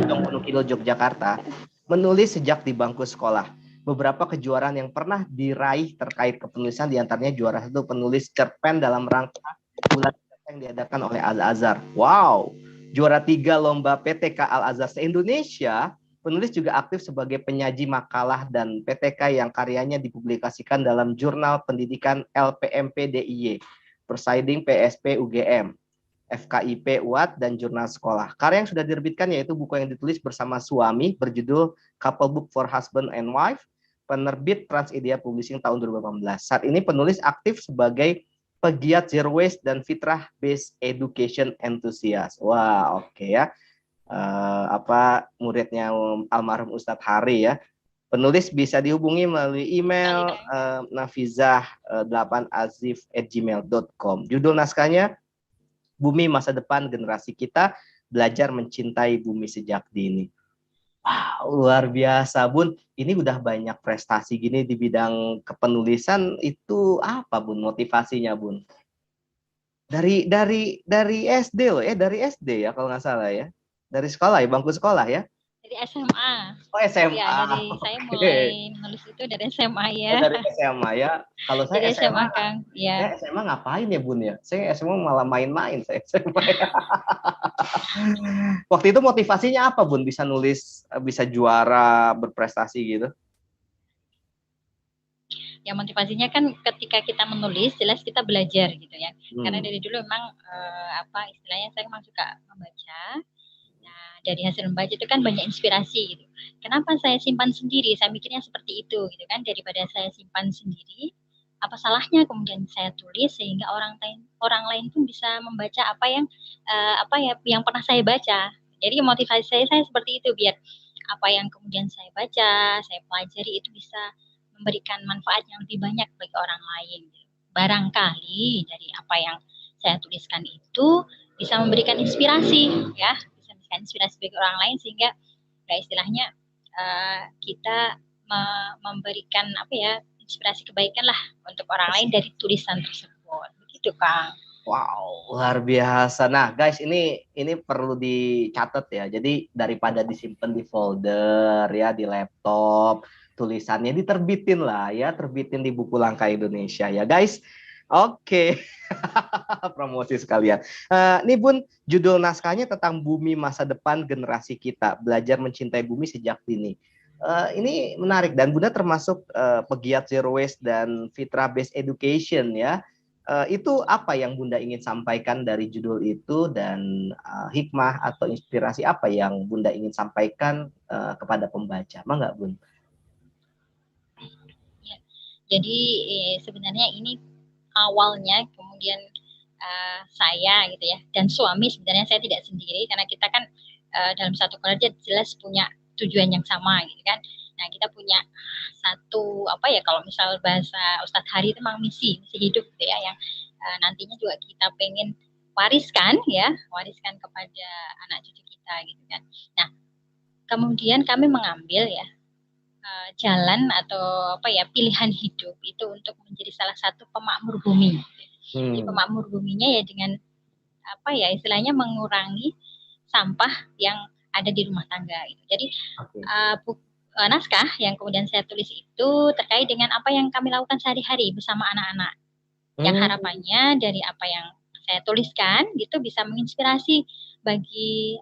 Speaker 1: Gunung Kidul, Yogyakarta, menulis sejak di bangku sekolah. Beberapa kejuaraan yang pernah diraih terkait kepenulisan, diantaranya juara 1 penulis cerpen dalam rangka bulan yang diadakan oleh Al-Azhar. Wow, juara 3 lomba PTK Al-Azhar se-Indonesia. Penulis juga aktif sebagai penyaji makalah dan PTK yang karyanya dipublikasikan dalam Jurnal Pendidikan LPMP DIY, Proceeding PSP UGM. FKIP UAT, dan jurnal sekolah. Karya yang sudah diterbitkan yaitu buku yang ditulis bersama suami berjudul Couple Book for Husband and Wife, penerbit Transidia Publishing tahun 2018. Saat ini penulis aktif sebagai pegiat Zero Waste dan Fitrah Based Education Enthusiast. Wah, oke ya. Muridnya almarhum Ustadz Hari ya. Penulis bisa dihubungi melalui email nafizah8azif@gmail.com. Judul naskahnya Bumi Masa Depan Generasi Kita, Belajar Mencintai Bumi Sejak Dini. Wow, luar biasa, Bun. Ini udah banyak prestasi gini di bidang kepenulisan, itu apa, Bun, motivasinya, Bun? Dari SD loh ya, dari SD ya kalau nggak salah ya. Dari sekolah ya, bangku sekolah ya.
Speaker 5: Dari SMA.
Speaker 1: Oh, SMA.
Speaker 5: Ya, saya mulai menulis itu dari SMA ya.
Speaker 1: Oh, dari SMA ya. Kalau saya
Speaker 5: Dari
Speaker 1: SMA,
Speaker 5: Kang. Ya.
Speaker 1: Saya SMA ngapain ya, Bun ya? Saya SMA malah main-main saya SMA. Ya. Waktu itu motivasinya apa, Bun? Bisa nulis, bisa juara, berprestasi gitu?
Speaker 5: Ya, motivasinya kan ketika kita menulis jelas kita belajar gitu ya. Karena dari dulu memang istilahnya saya memang suka membaca. Dari hasil membaca itu kan banyak inspirasi gitu. Kenapa saya simpan sendiri? Saya mikirnya seperti itu gitu kan, daripada saya simpan sendiri, apa salahnya kemudian saya tulis sehingga orang lain pun bisa membaca apa yang pernah saya baca. Jadi motivasi saya seperti itu, biar apa yang kemudian saya baca, saya pelajari itu bisa memberikan manfaat yang lebih banyak bagi orang lain. Barangkali dari apa yang saya tuliskan itu bisa memberikan inspirasi ya. Inspirasi bagi orang lain, sehingga istilahnya kita memberikan inspirasi kebaikan lah untuk orang lain dari tulisan tersebut. Begitu, Kang.
Speaker 1: Wow, luar biasa. Nah, guys, ini perlu dicatat ya. Jadi daripada disimpan di folder ya, di laptop, tulisannya diterbitin lah ya, terbitin di Buku Langka Indonesia ya, guys. Oke. Promosi sekalian. Nih, Bun, judul naskahnya tentang bumi masa depan generasi kita, belajar mencintai bumi sejak dini. Ini menarik, dan Bunda termasuk pegiat Zero Waste dan Fitrah Based Education ya. Itu apa yang Bunda ingin sampaikan dari judul itu, dan hikmah atau inspirasi apa yang Bunda ingin sampaikan kepada pembaca? Nggak, Bun?
Speaker 5: Ya, jadi sebenarnya ini awalnya kemudian saya gitu ya, dan suami, sebenarnya saya tidak sendiri karena kita kan dalam satu keluarga jelas punya tujuan yang sama gitu kan. Nah, kita punya satu kalau misal bahasa Ustadz Hari itu memang misi hidup gitu ya, yang nantinya juga kita pengen wariskan kepada anak cucu kita gitu kan. Nah, kemudian kami mengambil ya jalan atau pilihan hidup itu untuk menjadi salah satu pemakmur bumi. Jadi pemakmur buminya ya dengan istilahnya mengurangi sampah yang ada di rumah tangga gitu. Jadi naskah yang kemudian saya tulis itu terkait dengan apa yang kami lakukan sehari-hari bersama anak-anak. Yang harapannya dari apa yang saya tuliskan gitu bisa menginspirasi bagi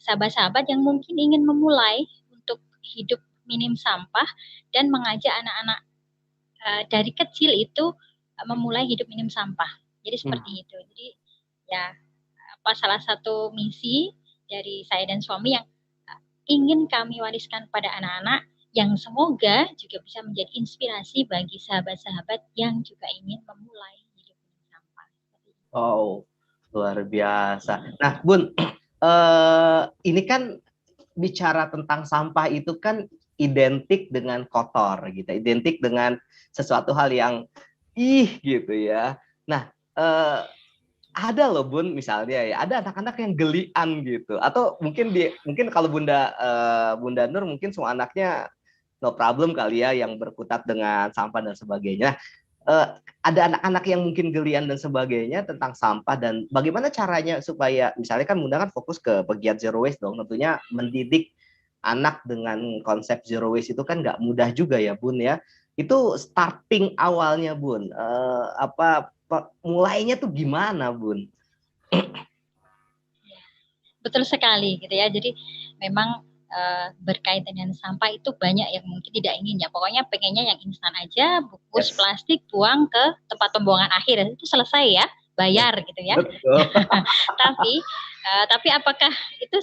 Speaker 5: sahabat-sahabat yang mungkin ingin memulai untuk hidup minim sampah dan mengajak anak-anak dari kecil itu memulai hidup minim sampah. Jadi seperti itu. Jadi ya salah satu misi dari saya dan suami yang ingin kami wariskan pada anak-anak, yang semoga juga bisa menjadi inspirasi bagi sahabat-sahabat yang juga ingin memulai hidup minim sampah.
Speaker 1: Oh, luar biasa. Nah, Bun, ini kan bicara tentang sampah itu kan identik dengan kotor gitu, identik dengan sesuatu hal yang gitu ya. Nah, ada loh, Bun, misalnya ya, ada anak-anak yang gelian gitu, atau mungkin kalau Bunda Nur mungkin semua anaknya no problem kali ya yang berkutat dengan sampah dan sebagainya. Ada anak-anak yang mungkin gelian dan sebagainya tentang sampah, dan bagaimana caranya supaya, misalnya kan Bunda kan fokus ke pegiat Zero Waste dong, tentunya mendidik anak dengan konsep Zero Waste itu kan nggak mudah juga ya, Bun ya. Itu starting awalnya, Bun, mulainya tuh gimana, Bun?
Speaker 5: Betul sekali gitu ya. Jadi memang berkaitan dengan sampah itu banyak yang mungkin tidak ingin ya. Pokoknya pengennya yang instan aja, bungkus plastik buang ke tempat pembuangan akhir, itu selesai ya. bayar gitu ya.
Speaker 1: Betul.
Speaker 5: Tapi apakah itu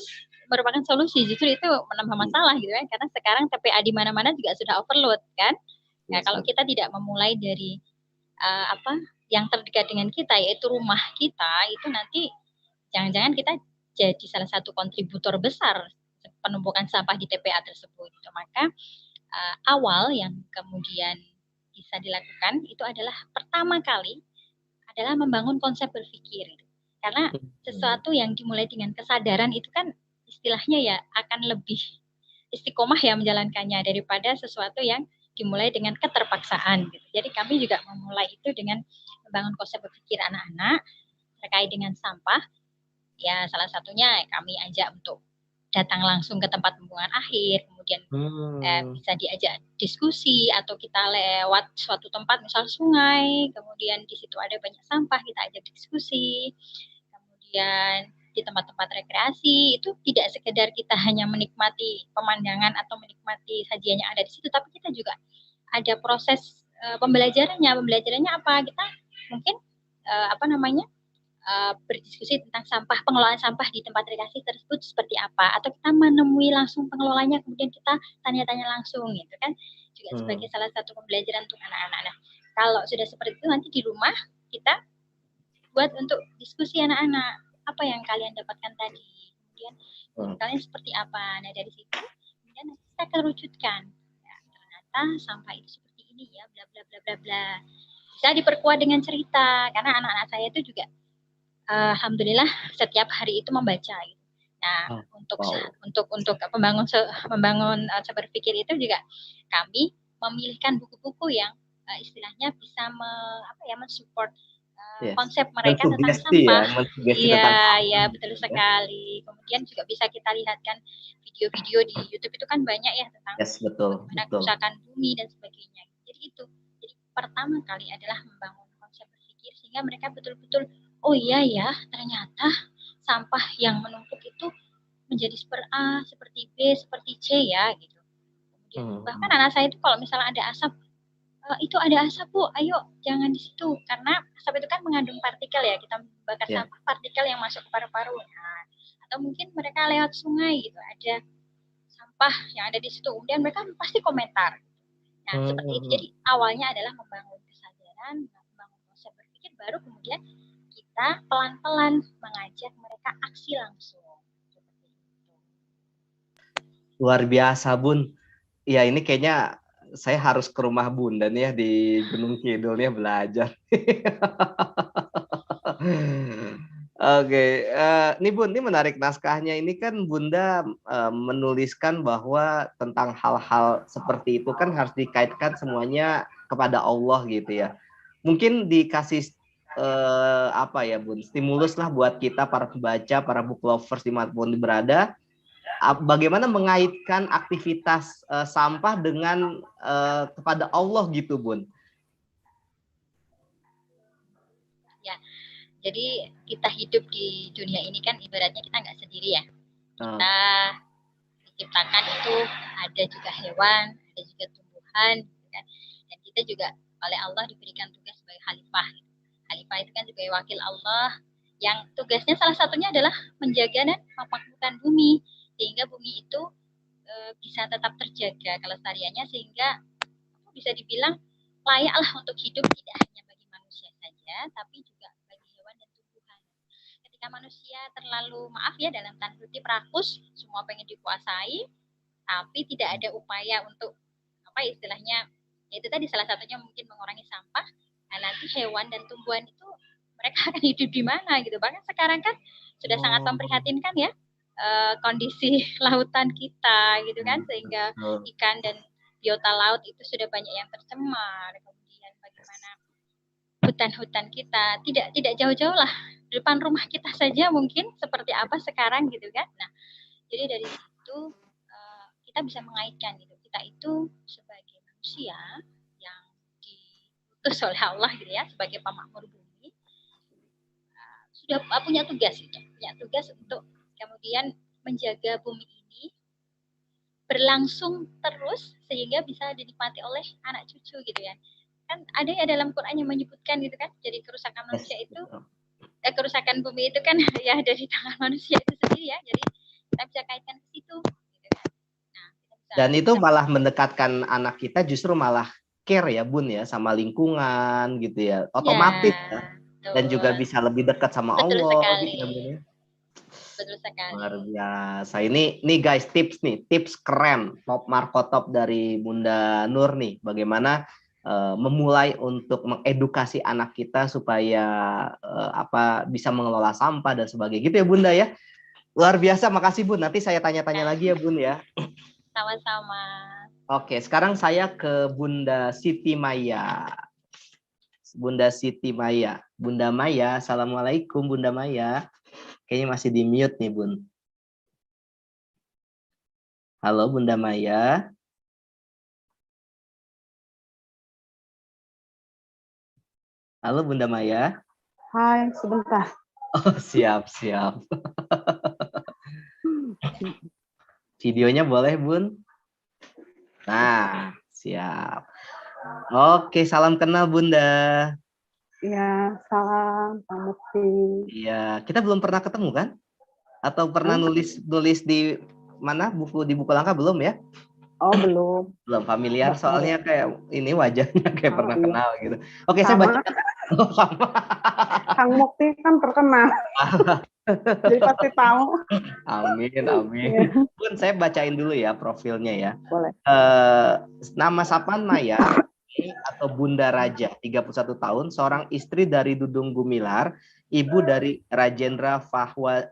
Speaker 5: merupakan solusi? Justru itu menambah masalah gitu kan, karena sekarang TPA di mana-mana juga sudah overload kan. Nah, kalau kita tidak memulai dari yang terdekat dengan kita, yaitu rumah kita, itu nanti jangan-jangan kita jadi salah satu kontributor besar penumpukan sampah di TPA tersebut. Gitu. Maka awal yang kemudian bisa dilakukan itu adalah pertama kali adalah membangun konsep berpikir. Karena sesuatu yang dimulai dengan kesadaran itu kan istilahnya ya akan lebih istiqomah ya menjalankannya daripada sesuatu yang dimulai dengan keterpaksaan. Gitu. Jadi kami juga memulai itu dengan membangun konsep berpikir anak-anak terkait dengan sampah. Ya salah satunya kami ajak untuk datang langsung ke tempat pembuangan akhir, kemudian bisa diajak diskusi atau kita lewat suatu tempat misal sungai, kemudian di situ ada banyak sampah, kita ajak diskusi. Kemudian di tempat-tempat rekreasi itu tidak sekedar kita hanya menikmati pemandangan atau menikmati sajian yang ada di situ, tapi kita juga ada proses pembelajarannya. Pembelajarannya apa? Kita mungkin berdiskusi tentang sampah, pengelolaan sampah di tempat rekreasi tersebut seperti apa, atau kita menemui langsung pengelolanya kemudian kita tanya-tanya langsung gitu kan, juga sebagai salah satu pembelajaran untuk anak-anak. Nah, kalau sudah seperti itu nanti di rumah kita buat untuk diskusi anak-anak, apa yang kalian dapatkan tadi, kemudian kalian seperti apa. Nah dari situ kemudian kita kerucutkan, ya, ternyata sampah itu seperti ini ya, bla bla bla bla bla. Bisa diperkuat dengan cerita, karena anak-anak saya itu juga alhamdulillah setiap hari itu membaca gitu. Nah, untuk membangun berpikir itu juga kami memilihkan buku-buku yang istilahnya bisa mensupport konsep mereka tentang sampah. Iya, betul sekali. Kemudian juga bisa kita lihatkan video-video di YouTube itu kan banyak ya tentang bagaimana kerusakan bumi dan sebagainya. Jadi pertama kali adalah membangun konsep berpikir sehingga mereka betul-betul oh iya ya, ternyata sampah yang menumpuk itu menjadi seperti A, seperti B, seperti C ya gitu. Kemudian bahkan anak saya itu kalau misalnya ada asap, itu ada asap Bu, ayo jangan di situ, karena asap itu kan mengandung partikel ya, kita membakar sampah partikel yang masuk ke paru-paru. Nah, atau mungkin mereka lewat sungai gitu, ada sampah yang ada di situ, kemudian mereka pasti komentar. Nah, seperti itu. Jadi awalnya adalah membangun kesadaran, membangun konsep berpikir, baru kemudian kita pelan-pelan mengajak mereka aksi langsung.
Speaker 1: Luar biasa Bun. Ya ini kayaknya saya harus ke rumah Bunda nih ya di Gunung Kidul nih belajar. Oke, nih Bun, ini menarik naskahnya. Ini kan Bunda menuliskan bahwa tentang hal-hal seperti itu kan harus dikaitkan semuanya kepada Allah gitu ya. Mungkin dikasih Bun, stimulus lah buat kita para pembaca, para book lovers dimanapun berada, bagaimana mengaitkan aktivitas sampah dengan kepada Allah gitu Bun.
Speaker 5: Ya, jadi kita hidup di dunia ini kan ibaratnya kita nggak sendiri ya. Kita diciptakan itu ada juga hewan, ada juga tumbuhan, kan? Dan kita juga oleh Allah diberikan tugas sebagai khalifah. Khalifah itu kan sebagai wakil Allah yang tugasnya salah satunya adalah menjaga dan memakmurkan bumi sehingga bumi itu bisa tetap terjaga kelestariannya, sehingga bisa dibilang layaklah untuk hidup tidak hanya bagi manusia saja tapi juga bagi hewan dan tumbuhan. Ketika manusia terlalu dalam tanda kutip rakus, semua pengen dikuasai tapi tidak ada upaya untuk istilahnya itu tadi salah satunya mungkin mengurangi sampah. Nah, nanti hewan dan tumbuhan itu mereka akan hidup di mana gitu. Bahkan sekarang kan sudah sangat memprihatinkan ya kondisi lautan kita gitu kan, sehingga ikan dan biota laut itu sudah banyak yang tercemar. Kemudian bagaimana hutan-hutan kita tidak jauh-jauh lah depan rumah kita saja mungkin seperti apa sekarang gitu kan. Nah, jadi dari situ kita bisa mengaitkan gitu, kita itu sebagai manusia yang diutus oleh Allah gitu ya sebagai pemakmur bumi, sudah punya tugas untuk kemudian menjaga bumi ini berlangsung terus sehingga bisa dinikmati oleh anak cucu gitu ya. Kan ada ya dalam Quran yang menyebutkan gitu kan, jadi kerusakan manusia itu kerusakan bumi itu kan ya dari tangan manusia itu sendiri ya. Jadi kita bisa kaitkan ke situ. Gitu kan. Nah,
Speaker 1: Dan itu malah mendekatkan anak kita justru malah care ya Bun ya sama lingkungan gitu ya. Otomatis ya. Dan juga bisa lebih dekat sama
Speaker 5: betul
Speaker 1: Allah
Speaker 5: sekali.
Speaker 1: gitu ya Bun ya.
Speaker 5: Betul sekali.
Speaker 1: Luar biasa. Ini guys tips keren top Marco top dari Bunda Nur nih. Bagaimana memulai untuk mengedukasi anak kita supaya bisa mengelola sampah dan sebagainya gitu ya Bunda ya. Luar biasa, makasih Bun. Nanti saya tanya-tanya lagi ya Bun ya.
Speaker 5: Sama-sama.
Speaker 1: Oke, sekarang saya ke Bunda Siti Maya. Bunda Siti Maya. Bunda Maya, Assalamualaikum Bunda Maya. Kayaknya masih di mute nih Bun. Halo Bunda Maya. Halo Bunda Maya.
Speaker 6: Hai, sebentar.
Speaker 1: Oh, siap. Videonya boleh Bun? Nah, siap. Oke, salam kenal Bunda.
Speaker 6: Ya, salam Pak Mufti.
Speaker 1: Iya, kita belum pernah ketemu kan? Atau pernah nulis di mana di buku langkah belum ya?
Speaker 6: Oh, belum.
Speaker 1: Belum familiar soalnya kayak ini wajahnya kayak pernah
Speaker 6: iya.
Speaker 1: kenal gitu. Oke,
Speaker 6: sama.
Speaker 1: saya baca. Oh, sama.
Speaker 6: Kang Mufti kan terkenal. Jadi pasti tahu.
Speaker 1: Amin. Bun, saya bacain dulu ya profilnya ya.
Speaker 6: Boleh.
Speaker 1: Nama sapaan Maya atau Bunda Raja, 31 tahun, seorang istri dari Dudung Gumilar, ibu dari Rajendra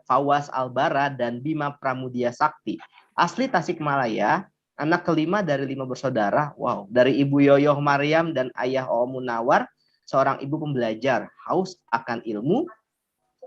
Speaker 1: Fawaz Albara dan Bima Pramudia Sakti. Asli Tasikmalaya, anak kelima dari 5 bersaudara. Wow, dari Ibu Yoyoh Mariam dan Ayah Om Munawar, seorang ibu pembelajar, haus akan ilmu,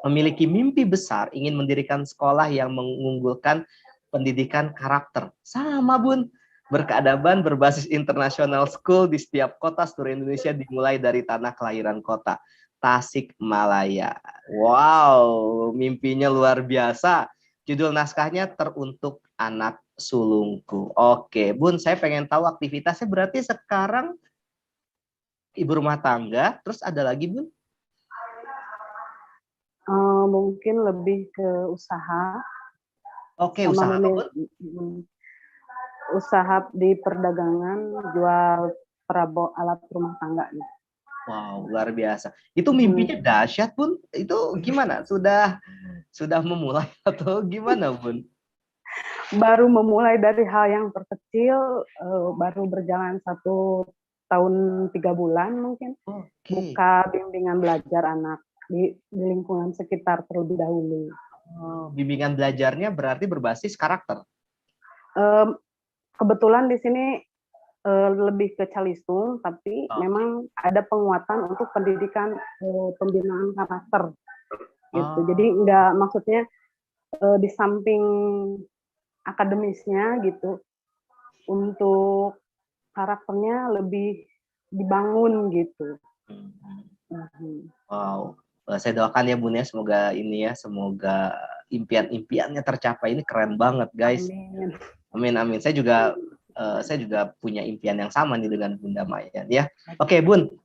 Speaker 1: memiliki mimpi besar ingin mendirikan sekolah yang mengunggulkan pendidikan karakter. Sama Bun, berkeadaban berbasis international school di setiap kota seluruh Indonesia dimulai dari tanah kelahiran kota, Tasikmalaya. Wow, mimpinya luar biasa. Judul naskahnya Teruntuk Anak Sulungku. Oke, Bun, saya pengen tahu aktivitasnya berarti sekarang ibu rumah tangga, terus ada lagi Bun?
Speaker 6: Mungkin lebih ke usaha.
Speaker 1: Oke, usaha apa?
Speaker 6: Usaha di perdagangan, jual perabot alat rumah tangga. Gitu.
Speaker 1: Wow, luar biasa. Itu mimpinya dahsyat Bun. Itu gimana? Sudah memulai atau gimana Bun?
Speaker 6: Baru memulai dari hal yang terkecil, baru berjalan 1 tahun 3 bulan mungkin. Buka bimbingan belajar anak di lingkungan sekitar terlebih dahulu.
Speaker 1: Bimbingan belajarnya berarti berbasis karakter?
Speaker 6: Kebetulan di sini lebih ke calistung, tapi memang ada penguatan untuk pendidikan pembinaan karakter. Gitu. Jadi enggak, maksudnya di samping akademisnya gitu, untuk karakternya lebih dibangun gitu.
Speaker 1: Wow, saya doakan ya Bun ya, semoga ini ya, semoga impian-impiannya tercapai. Ini keren banget guys. Amin. Saya juga punya impian yang sama nih dengan Bunda Maya ya. Oke Bun,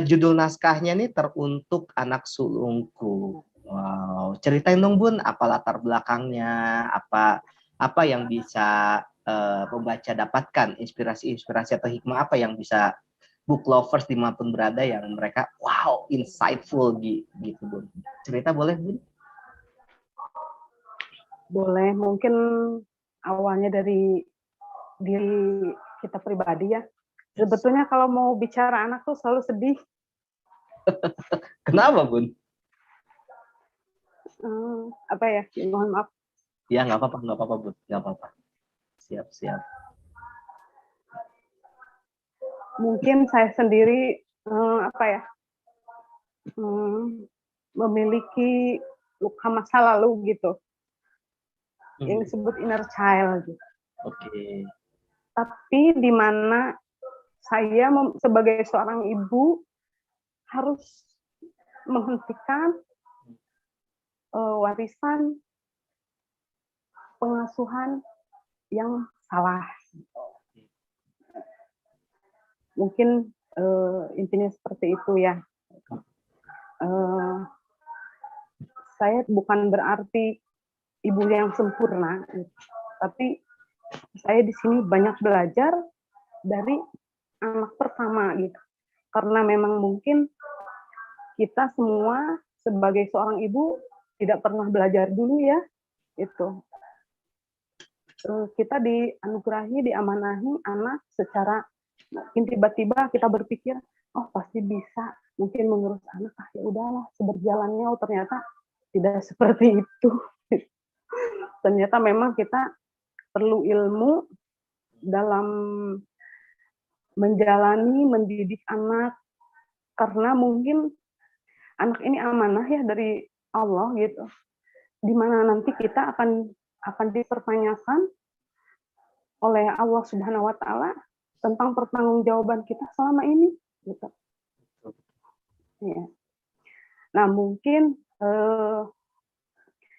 Speaker 1: judul naskahnya nih Teruntuk Anak Sulungku. Wow, ceritain dong Bun, apa latar belakangnya, apa yang bisa pembaca dapatkan, inspirasi atau hikmah apa yang bisa book lovers dimanapun berada yang mereka wow insightful gitu Bun. Cerita boleh Bun?
Speaker 6: Boleh, mungkin awalnya dari diri kita pribadi ya. Sebetulnya kalau mau bicara anak tuh selalu sedih.
Speaker 1: Kenapa Bun?
Speaker 6: Apa ya? Mohon maaf.
Speaker 1: Ya nggak apa-apa Bun, nggak apa-apa. Siap.
Speaker 6: Mungkin saya sendiri memiliki luka masa lalu gitu, yang disebut inner child. Gitu.
Speaker 1: Oke.
Speaker 6: Tapi di mana saya sebagai seorang ibu harus menghentikan warisan pengasuhan yang salah. Mungkin intinya seperti itu ya. saya bukan berarti ibu yang sempurna, gitu. Tapi saya di sini banyak belajar dari anak pertama gitu. Karena memang mungkin kita semua sebagai seorang ibu tidak pernah belajar dulu ya, itu. Kita dianugerahi, diamanahi anak secara mungkin tiba-tiba kita berpikir, oh pasti bisa, mungkin mengurus anak, ya udahlah, seberjalannya, oh ternyata tidak seperti itu. Ternyata memang kita perlu ilmu dalam menjalani, mendidik anak, karena mungkin anak ini amanah ya dari Allah gitu, dimana nanti kita akan dipertanyakan oleh Allah Subhanahu Wa Taala tentang pertanggungjawaban kita selama ini gitu. Ya. Nah mungkin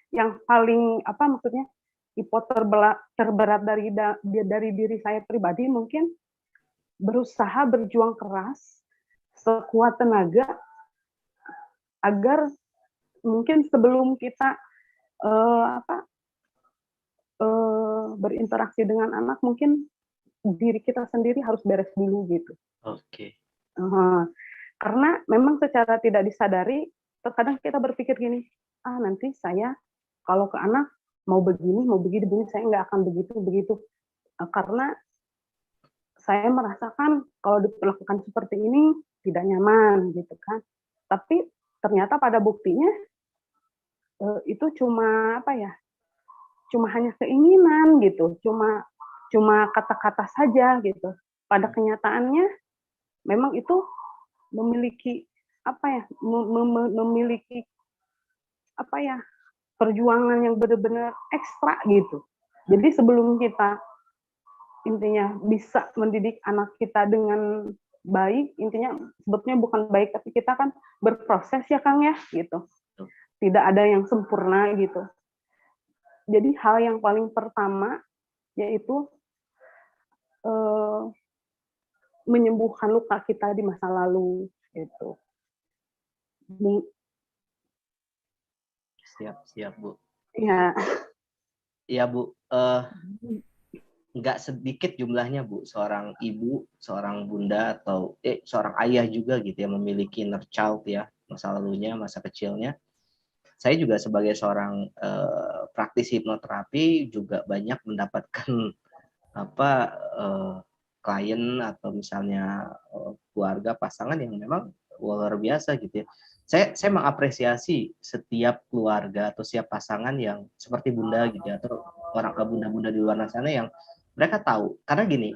Speaker 6: yang paling maksudnya terberat dari diri saya pribadi mungkin berusaha berjuang keras sekuat tenaga agar mungkin sebelum kita berinteraksi dengan anak, mungkin diri kita sendiri harus beres dulu gitu.
Speaker 1: Oke.
Speaker 6: Karena memang secara tidak disadari terkadang kita berpikir gini, nanti saya kalau ke anak mau begini, saya nggak akan begitu. Karena saya merasakan kalau diperlakukan seperti ini tidak nyaman gitu kan. Tapi ternyata pada buktinya itu cuma cuma hanya keinginan gitu, cuma kata-kata saja gitu. Pada kenyataannya memang itu memiliki memiliki perjuangan yang benar-benar ekstra gitu. Jadi sebelum kita intinya bisa mendidik anak kita dengan baik, intinya sebetulnya bukan baik, tapi kita kan berproses ya Kang ya gitu. Tidak ada yang sempurna gitu. Jadi hal yang paling pertama yaitu menyembuhkan luka kita di masa lalu gitu.
Speaker 1: Siap Bu.
Speaker 6: Ya.
Speaker 1: Iya Bu. Nggak sedikit jumlahnya Bu, seorang ibu, seorang bunda atau seorang ayah juga gitu ya memiliki inner child ya, masa lalunya, masa kecilnya. Saya juga sebagai seorang praktisi hipnoterapi juga banyak mendapatkan klien atau misalnya keluarga pasangan yang memang luar biasa gitu ya. Saya mengapresiasi setiap keluarga atau setiap pasangan yang seperti Bunda gitu ya, atau orang bunda-bunda di luar sana yang mereka tahu, karena gini,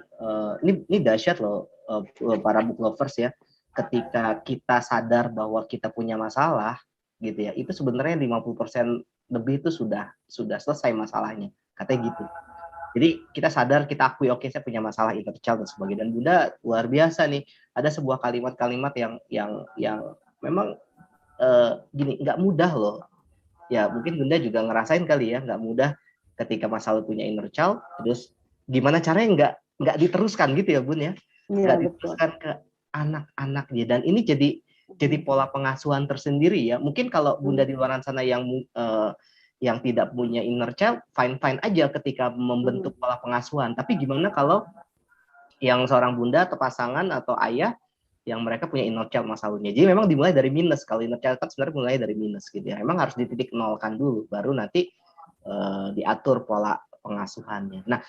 Speaker 1: ini dahsyat loh para book lovers ya, ketika kita sadar bahwa kita punya masalah gitu ya, itu sebenarnya 50% lebih itu sudah selesai masalahnya, katanya gitu. Jadi kita sadar, kita akui, oke, saya punya masalah inner child dan sebagainya. Dan Bunda luar biasa nih, ada sebuah kalimat-kalimat yang memang gini, nggak mudah loh. Ya mungkin Bunda juga ngerasain kali ya, nggak mudah ketika masalah punya inner child, terus gimana caranya nggak diteruskan gitu ya Bun ya, nggak diteruskan ke anak-anaknya. Dan ini jadi pola pengasuhan tersendiri ya. Mungkin kalau Bunda di luar sana yang tidak punya inner child, fine aja ketika membentuk pola pengasuhan. Tapi gimana kalau yang seorang bunda atau pasangan atau ayah yang mereka punya inner child masa lalunya. Jadi memang dimulai dari minus. Kalau inner child kan sebenarnya mulai dari minus gitu ya. Memang harus dititik nolkan dulu, baru nanti diatur pola pengasuhannya. Nah,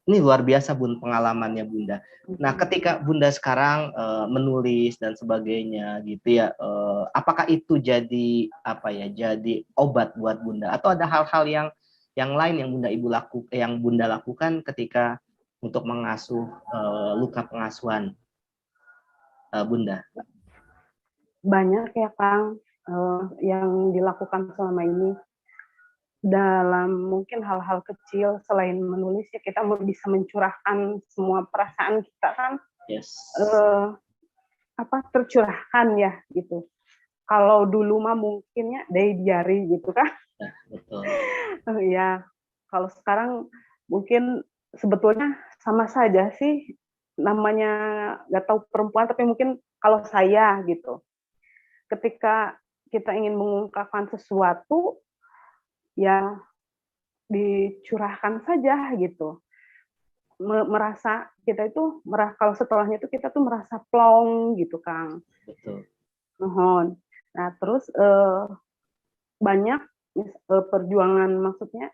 Speaker 1: ini luar biasa Bun pengalamannya Bunda. Nah, ketika Bunda sekarang menulis dan sebagainya gitu ya, apakah itu jadi jadi obat buat Bunda, atau ada hal-hal yang lain yang Bunda lakukan ketika untuk mengasuh luka pengasuhan Bunda?
Speaker 6: Banyak ya Kang yang dilakukan selama ini. Dalam mungkin hal-hal kecil selain menulis ya, kita bisa mencurahkan semua perasaan kita kan.
Speaker 1: Yes.
Speaker 6: Tercurahkan ya gitu. Kalau dulu mah mungkinnya diary gitu kan.
Speaker 1: Ya, betul.
Speaker 6: Ya, kalau sekarang mungkin sebetulnya sama saja sih, namanya nggak tahu perempuan, tapi mungkin kalau saya gitu, ketika kita ingin mengungkapkan sesuatu, ya dicurahkan saja gitu. Merasa kita itu kalau setelahnya itu kita tuh merasa plong gitu, Kang.
Speaker 1: Betul.
Speaker 6: Mohon. Nah, terus banyak perjuangan, maksudnya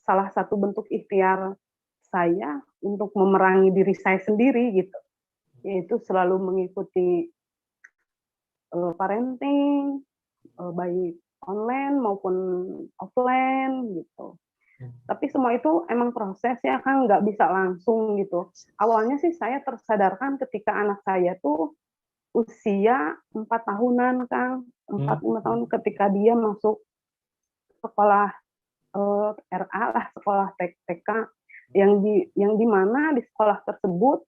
Speaker 6: salah satu bentuk ikhtiar saya untuk memerangi diri saya sendiri gitu, yaitu selalu mengikuti parenting, baik online maupun offline gitu. Tapi semua itu emang proses ya, kan nggak bisa langsung gitu. Awalnya sih saya tersadarkan ketika anak saya tuh usia 4 tahunan, Kang. 4-5 tahun ketika dia masuk sekolah RA lah, sekolah TK, yang di mana di sekolah tersebut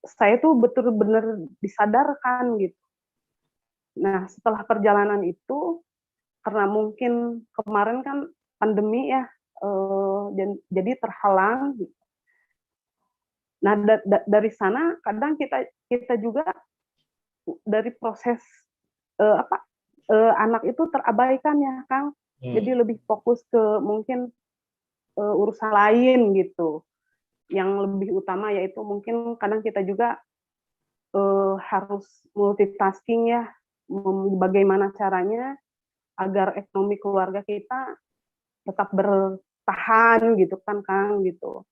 Speaker 6: saya tuh betul-benar disadarkan gitu. Nah, setelah perjalanan itu, karena mungkin kemarin kan pandemi ya, jadi terhalang. Nah, dari sana kadang kita juga dari proses anak itu terabaikan ya, Kang. Jadi lebih fokus ke mungkin urusan lain gitu. Yang lebih utama yaitu mungkin kadang kita juga harus multitasking ya, bagaimana caranya agar ekonomi keluarga kita tetap bertahan gitu kan, Kang, gitu.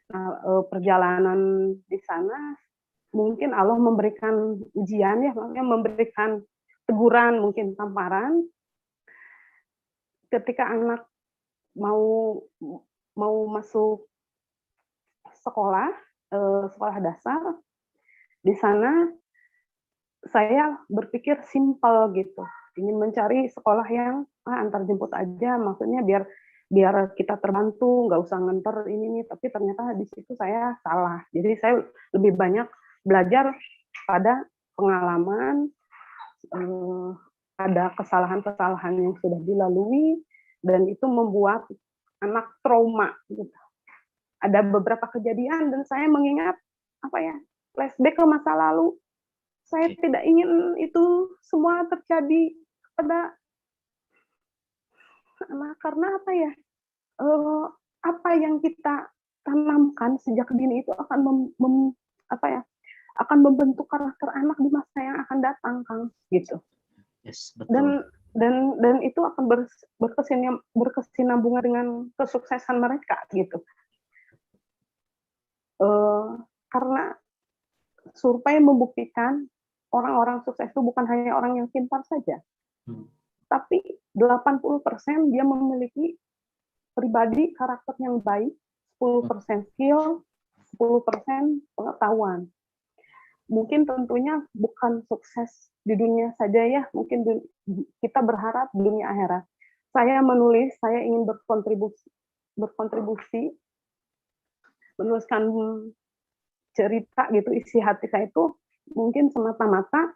Speaker 6: Nah, perjalanan di sana mungkin Allah memberikan ujian ya, makanya memberikan teguran, mungkin tamparan ketika anak mau masuk sekolah dasar. Di sana saya berpikir simpel gitu, ingin mencari sekolah yang antar jemput aja, maksudnya biar kita terbantu, nggak usah nganter ini nih. Tapi ternyata di situ saya salah. Jadi saya lebih banyak belajar pada pengalaman, ada kesalahan-kesalahan yang sudah dilalui, dan itu membuat anak trauma gitu. Ada beberapa kejadian dan saya mengingat flashback ke masa lalu. Saya tidak ingin itu semua terjadi pada anak, karena apa yang kita tanamkan sejak dini itu akan akan membentuk karakter anak di masa yang akan datang, Kang, gitu.
Speaker 1: Yes, betul.
Speaker 6: Dan itu akan berkesinambungan dengan kesuksesan mereka gitu. Karena survei membuktikan orang-orang sukses itu bukan hanya orang yang pintar saja, tapi 80% dia memiliki pribadi karakter yang baik, 10% skill, 10% pengetahuan. Mungkin tentunya bukan sukses di dunia saja ya, mungkin kita berharap dunia akhirat. Saya menulis, saya ingin berkontribusi, menuliskan cerita gitu, isi hati saya itu mungkin semata-mata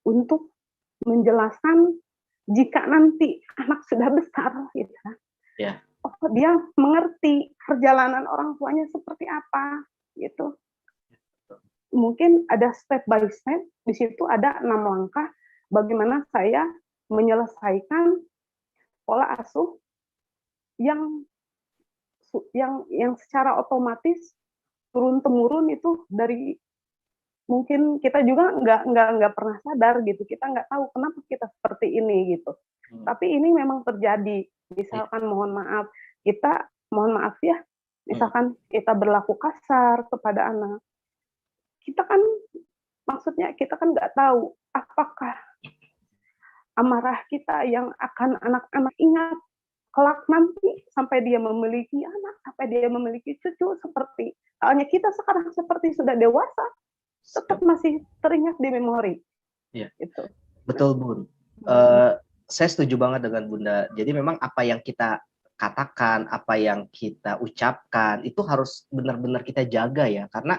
Speaker 6: untuk menjelaskan jika nanti anak sudah besar gitu,
Speaker 1: yeah.
Speaker 6: Dia mengerti perjalanan orang tuanya seperti apa gitu. Mungkin ada step by step, di situ ada 6 langkah bagaimana saya menyelesaikan pola asuh yang secara otomatis turun-temurun itu dari, mungkin kita juga nggak pernah sadar gitu, kita nggak tahu kenapa kita seperti ini gitu. Tapi ini memang terjadi. Misalkan mohon maaf ya, misalkan kita berlaku kasar kepada anak, kita kan maksudnya kita kan nggak tahu apakah amarah kita yang akan anak-anak ingat kelak nanti sampai dia memiliki anak, sampai dia memiliki cucu, seperti halnya kita sekarang seperti sudah dewasa, tetap masih teringat di memori.
Speaker 1: Iya.
Speaker 6: Gitu.
Speaker 1: Betul, Bun. Saya setuju banget dengan Bunda. Jadi memang apa yang kita katakan, apa yang kita ucapkan, itu harus benar-benar kita jaga ya. Karena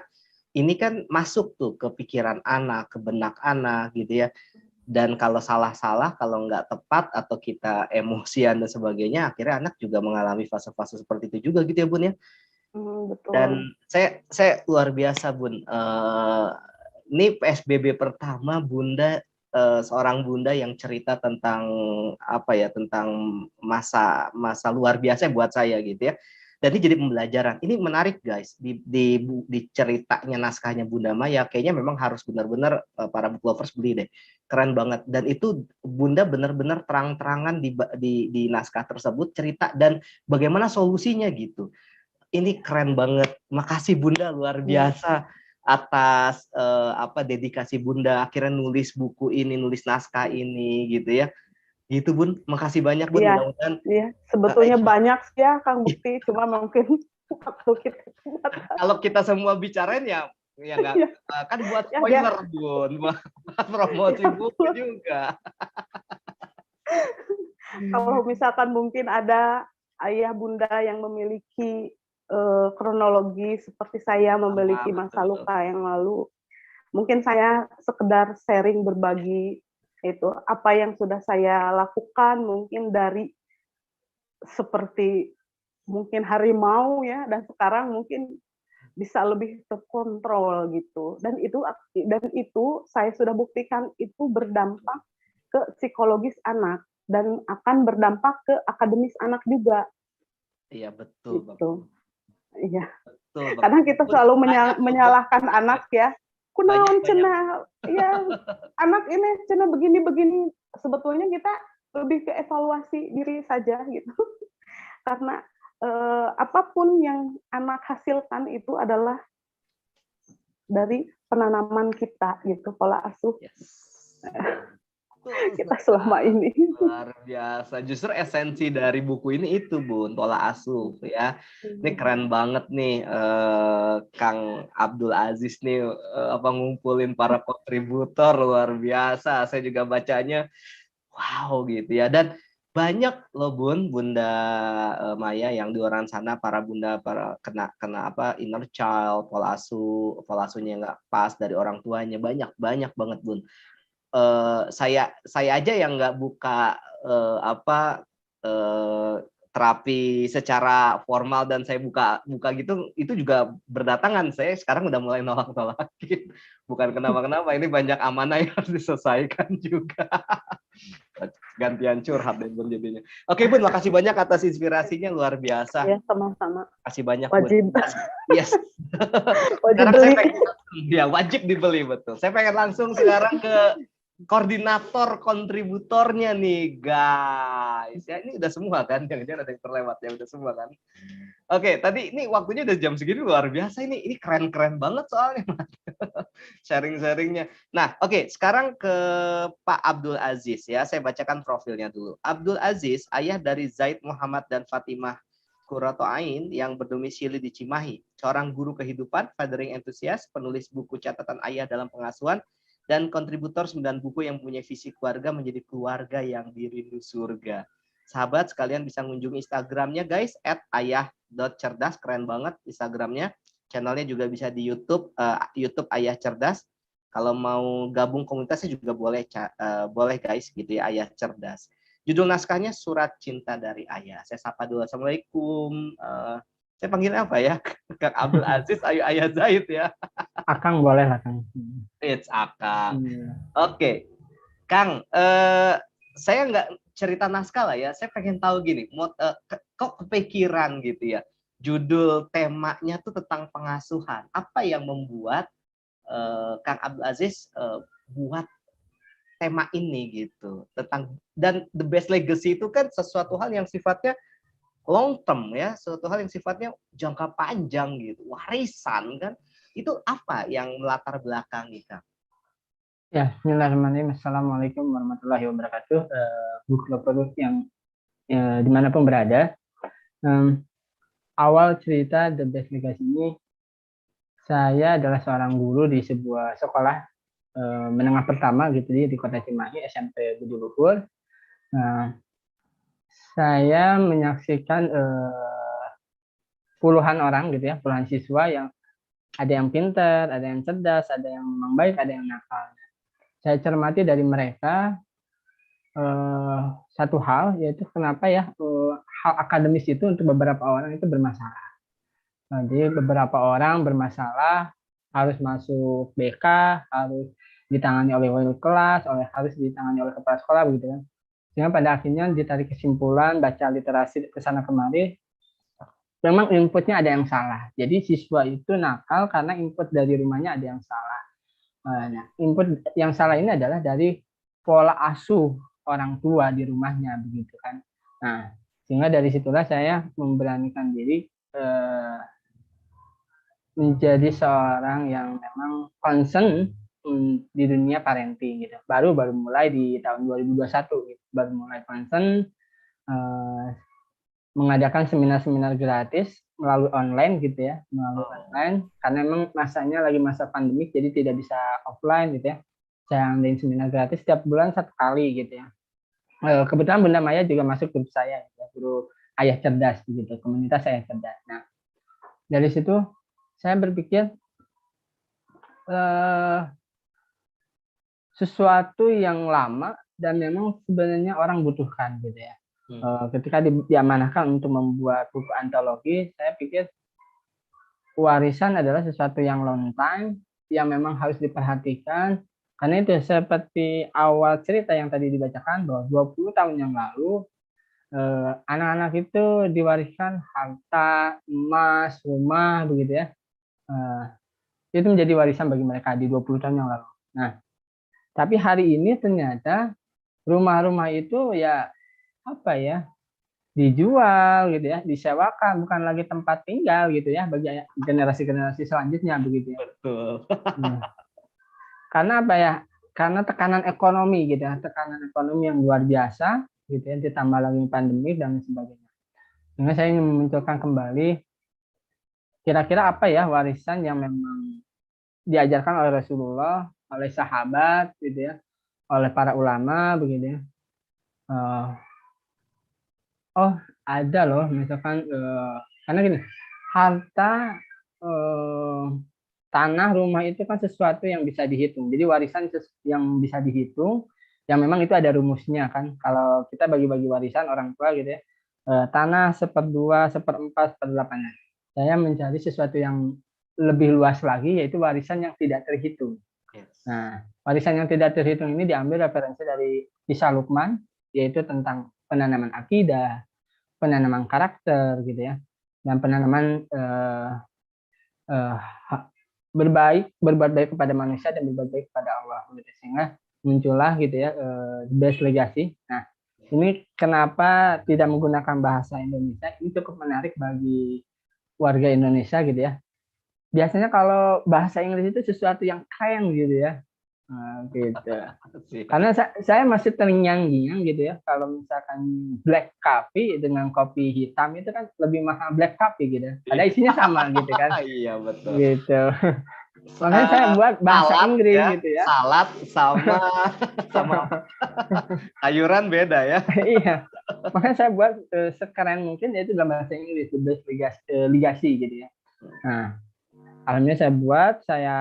Speaker 1: ini kan masuk tuh ke pikiran anak, ke benak anak gitu ya. Dan kalau salah-salah, kalau nggak tepat, atau kita emosian dan sebagainya, akhirnya anak juga mengalami fase-fase seperti itu juga gitu ya, Bun ya.
Speaker 6: Betul.
Speaker 1: Dan saya luar biasa, Bun. Ini PSBB pertama Bunda seorang bunda yang cerita tentang apa ya, tentang masa luar biasa buat saya gitu ya. Jadi pembelajaran. Ini menarik guys, di ceritanya naskahnya Bunda Maya, kayaknya memang harus benar-benar para book lovers beli deh. Keren banget. Dan itu Bunda benar-benar terang-terangan di naskah tersebut cerita dan bagaimana solusinya gitu. Ini keren banget. Makasih Bunda, luar biasa atas dedikasi Bunda akhirnya nulis buku ini, nulis naskah ini gitu ya. Gitu Bun, makasih banyak Bun.
Speaker 6: Iya,
Speaker 1: Mudah-mudahan
Speaker 6: sebetulnya banyak ya Kang Bukti, cuma mungkin waktu kita
Speaker 1: kalau kita semua bicarain ya nggak kan buat spoiler Bun, buat promosi buku juga.
Speaker 6: Kalau misalkan mungkin ada ayah bunda yang memiliki kronologi seperti saya memiliki masa luka yang lalu, mungkin saya sekedar sharing berbagi itu apa yang sudah saya lakukan, mungkin dari seperti mungkin harimau ya, dan sekarang mungkin bisa lebih terkontrol gitu, dan itu saya sudah buktikan itu berdampak ke psikologis anak dan akan berdampak ke akademis anak juga.
Speaker 1: Iya betul
Speaker 6: gitu. Iya.
Speaker 1: Betul,
Speaker 6: kadang kita selalu menyalahkan anak ya, kunaon cenah ya anak ini cenah begini, sebetulnya kita lebih ke evaluasi diri saja gitu. Karena apapun yang anak hasilkan itu adalah dari penanaman kita gitu, pola asuh kita selama ini.
Speaker 1: Luar biasa. Justru esensi dari buku ini itu Bun, pola asuh ya. Ini keren banget nih Kang Abdul Aziz nih ngumpulin para kontributor, luar biasa. Saya juga bacanya wow gitu ya. Dan banyak loh Bun, Bunda Maya yang di luar sana, para bunda kena inner child, pola asuhnya nggak pas dari orang tuanya, banyak banget Bun. Saya aja yang nggak buka terapi secara formal dan saya buka gitu, itu juga berdatangan. Saya sekarang udah mulai nolak-nolakin, bukan kenapa-kenapa, ini banyak amanah yang harus diselesaikan juga. Gantian curhat deh Bun jadinya. Oke Bun, makasih banyak atas inspirasinya, luar biasa.
Speaker 6: Ya, sama-sama.
Speaker 1: Makasih banyak
Speaker 6: Wajib.
Speaker 1: Bun. Yes.
Speaker 6: Wajib beli.
Speaker 1: Wajib dibeli, betul. Saya pengen langsung sekarang ke koordinator kontributornya nih guys. Ya ini udah semua kan, jangan-jangan ada yang terlewat ya, udah semua kan. Oke, tadi ini waktunya udah jam segini, luar biasa ini keren-keren banget soalnya sharing-sharingnya. Nah, oke, sekarang ke Pak Abdul Aziz ya. Saya bacakan profilnya dulu. Abdul Aziz, ayah dari Zaid Muhammad dan Fatimah Qurratu Ain yang berdomisili di Cimahi. Seorang guru kehidupan, fathering enthusiast, penulis buku catatan ayah dalam pengasuhan, dan kontributor 9 buku yang punya visi keluarga menjadi keluarga yang dirindu surga. Sahabat sekalian bisa mengunjungi Instagramnya guys, @ayah.cerdas, keren banget Instagramnya. Channelnya juga bisa di YouTube, YouTube Ayah Cerdas. Kalau mau gabung komunitasnya juga boleh guys gitu ya, Ayah Cerdas. Judul naskahnya Surat Cinta dari Ayah. Saya sapa dulu, Assalamualaikum. Saya panggil apa ya? Kang Abdul Aziz, Ayah Zaid ya.
Speaker 7: Akang boleh lah Kang.
Speaker 1: It's Akang. Oke. Kang, saya nggak cerita naskah lah ya. Saya pengen tahu gini, kok kepikiran gitu ya. Judul temanya tuh tentang pengasuhan. Apa yang membuat Kang Abdul Aziz buat tema ini gitu, tentang, dan The Best Legacy itu kan sesuatu hal yang sifatnya long term ya, suatu hal yang sifatnya jangka panjang gitu, warisan kan. Itu apa yang melatar belakangi Kang?
Speaker 7: Ya, bismillahirrahmanirrahim. Assalamualaikum warahmatullahi wabarakatuh. Book lover yang dimanapun berada. Awal cerita The Best Legacy ini, saya adalah seorang guru di sebuah sekolah menengah pertama gitu di Kota Cimahi, SMP Budi Luhur. Saya menyaksikan puluhan orang gitu ya, puluhan siswa yang ada yang pintar, ada yang cerdas, ada yang memang baik, ada yang nakal. Saya cermati dari mereka satu hal, yaitu kenapa ya hal akademis itu untuk beberapa orang itu bermasalah. Jadi beberapa orang bermasalah harus masuk BK, harus ditangani oleh wali kelas, harus ditangani oleh kepala sekolah begitu kan. Sehingga pada akhirnya ditarik kesimpulan, baca literasi ke sana kemari, memang inputnya ada yang salah. Jadi siswa itu nakal karena input dari rumahnya ada yang salah. Nah, input yang salah ini adalah dari pola asuh orang tua di rumahnya begitu kan. Nah, sehingga dari situlah saya memberanikan diri menjadi seorang yang memang concern di dunia parenting gitu. Baru mulai di tahun 2021 gitu. Baru mulai concern mengadakan seminar-seminar gratis melalui online gitu ya, online karena memang masanya lagi masa pandemik jadi tidak bisa offline gitu ya. Saya ngadain seminar gratis setiap bulan 1 kali gitu ya. Kebetulan Bunda Maya juga masuk grup saya ya, grup Ayah Cerdas gitu, komunitas Ayah Cerdas. Nah, dari situ saya berpikir sesuatu yang lama dan memang sebenarnya orang butuhkan gitu ya. Ketika diamanahkan untuk membuat buku antologi, saya pikir warisan adalah sesuatu yang long time, yang memang harus diperhatikan. Karena itu seperti awal cerita yang tadi dibacakan, bahwa 20 tahun yang lalu, anak-anak itu diwariskan harta, emas, rumah, begitu ya. Itu menjadi warisan bagi mereka di 20 tahun yang lalu. Nah, tapi hari ini ternyata rumah-rumah itu ya dijual gitu ya, disewakan, bukan lagi tempat tinggal gitu ya bagi generasi-generasi selanjutnya begitu ya.
Speaker 1: Betul.
Speaker 7: Karena karena tekanan ekonomi gitu ya, tekanan ekonomi yang luar biasa gitu ya, ditambah lagi pandemi dan sebagainya. Sehingga saya ingin memunculkan kembali kira-kira apa ya warisan yang memang diajarkan oleh Rasulullah, oleh sahabat gitu ya, oleh para ulama begitu ya. Ada loh misalkan karena gini, harta, tanah, rumah itu kan sesuatu yang bisa dihitung. Jadi warisan yang bisa dihitung, yang memang itu ada rumusnya kan. Kalau kita bagi-bagi warisan orang tua gitu ya, tanah 1/2, 1/4, 1/8. Saya mencari sesuatu yang lebih luas lagi, yaitu warisan yang tidak terhitung. Nah, warisan yang tidak terhitung ini diambil referensi dari Kisah Luqman, yaitu tentang penanaman akidah, penanaman karakter gitu ya, dan penanaman berbuat baik kepada manusia dan berbuat baik kepada Allah gitu. Sehingga muncullah gitu ya best legacy. Nah, ini kenapa tidak menggunakan bahasa Indonesia, ini cukup menarik bagi warga Indonesia gitu ya. Biasanya kalau bahasa Inggris itu sesuatu yang keren gitu ya. Gitu. Karena saya masih terngiang-ngiang gitu ya, kalau misalkan black coffee dengan kopi hitam itu kan lebih mahal black coffee gitu. Ada isinya sama gitu kan.
Speaker 1: Iya betul.
Speaker 7: Gitu. Makanya saya buat bahasa Inggris
Speaker 1: ya,
Speaker 7: gitu ya.
Speaker 1: Salad sama sayuran beda ya.
Speaker 7: Iya. Makanya saya buat sekeren mungkin yaitu dalam bahasa Inggris, the best legacy gitu ya. Nah, alhamdulillah saya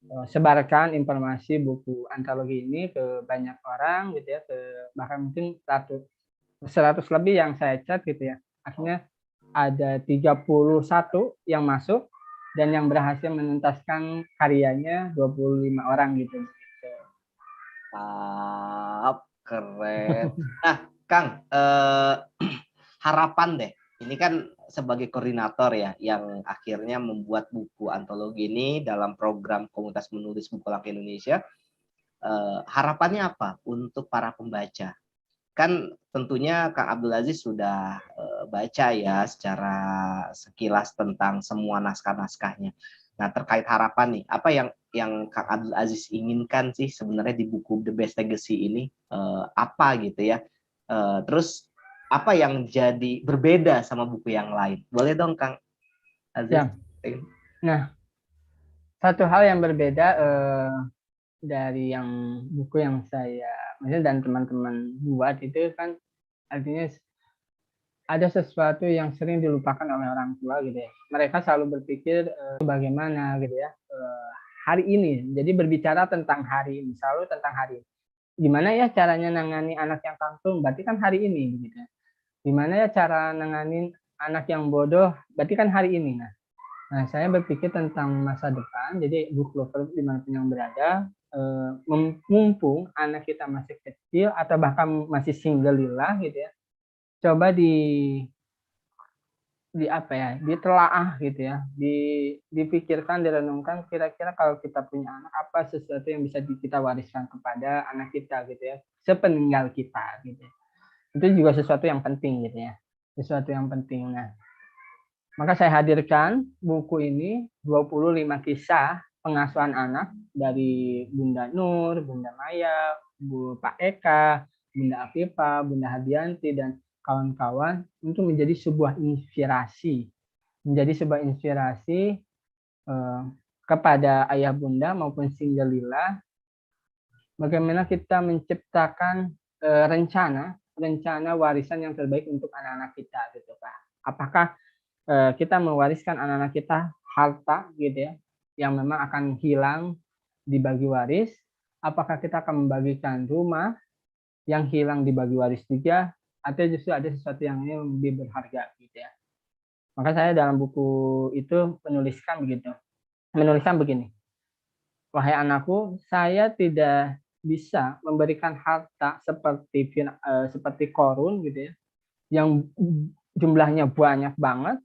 Speaker 7: sebarkan informasi buku antologi ini ke banyak orang gitu ya, bahkan mungkin 100 lebih yang saya chat gitu ya. Akhirnya ada 31 yang masuk dan yang berhasil menuntaskan karyanya 25 orang gitu.
Speaker 1: Keren. Nah, Kang, harapan deh. Ini kan sebagai koordinator ya, yang akhirnya membuat buku antologi ini dalam program Komunitas Menulis Buku Langka Indonesia. Harapannya apa untuk para pembaca? Kan tentunya Kang Abdul Aziz sudah baca ya secara sekilas tentang semua naskah-naskahnya. Nah, terkait harapan nih, apa yang Kang Abdul Aziz inginkan sih sebenarnya di buku The Best Legacy ini? Apa gitu ya? Terus apa yang jadi berbeda sama buku yang lain? Boleh dong Kang Aziz?
Speaker 7: Ya. Nah, satu hal yang berbeda dari yang buku yang saya dan teman-teman buat itu kan artinya ada sesuatu yang sering dilupakan oleh orang tua gitu ya. Mereka selalu berpikir bagaimana gitu ya hari ini. Jadi berbicara tentang hari ini, selalu tentang hari ini. Gimana ya caranya nangani anak yang tangtung? Berarti kan hari ini gitu. Gimana ya cara nanganin anak yang bodoh? Berarti kan hari ini. Nah, saya berpikir tentang masa depan. Jadi book lover dimanapun yang berada, mumpung anak kita masih kecil atau bahkan masih single lillah gitu ya, coba ditelaah gitu ya, dipikirkan, direnungkan kira-kira kalau kita punya anak apa sesuatu yang bisa kita wariskan kepada anak kita gitu ya, sepeninggal kita gitu. Itu juga sesuatu yang penting gitu ya, sesuatu yang penting. Nah, maka saya hadirkan buku ini 25 kisah pengasuhan anak dari Bunda Nur, Bunda Maya, Pak Eka, Bunda Afifah, Bunda Hadianti, dan kawan-kawan untuk menjadi sebuah inspirasi. Kepada ayah bunda maupun single lillah, bagaimana kita menciptakan rencana warisan yang terbaik untuk anak-anak kita gitu Pak. Apakah kita mewariskan anak-anak kita harta gitu ya yang memang akan hilang dibagi waris, apakah kita akan membagikan rumah yang hilang dibagi waris juga, atau justru ada sesuatu yang lebih berharga gitu ya. Maka saya dalam buku itu menuliskan begini, wahai anakku, saya tidak bisa memberikan harta seperti Korun gitu ya, yang jumlahnya banyak banget,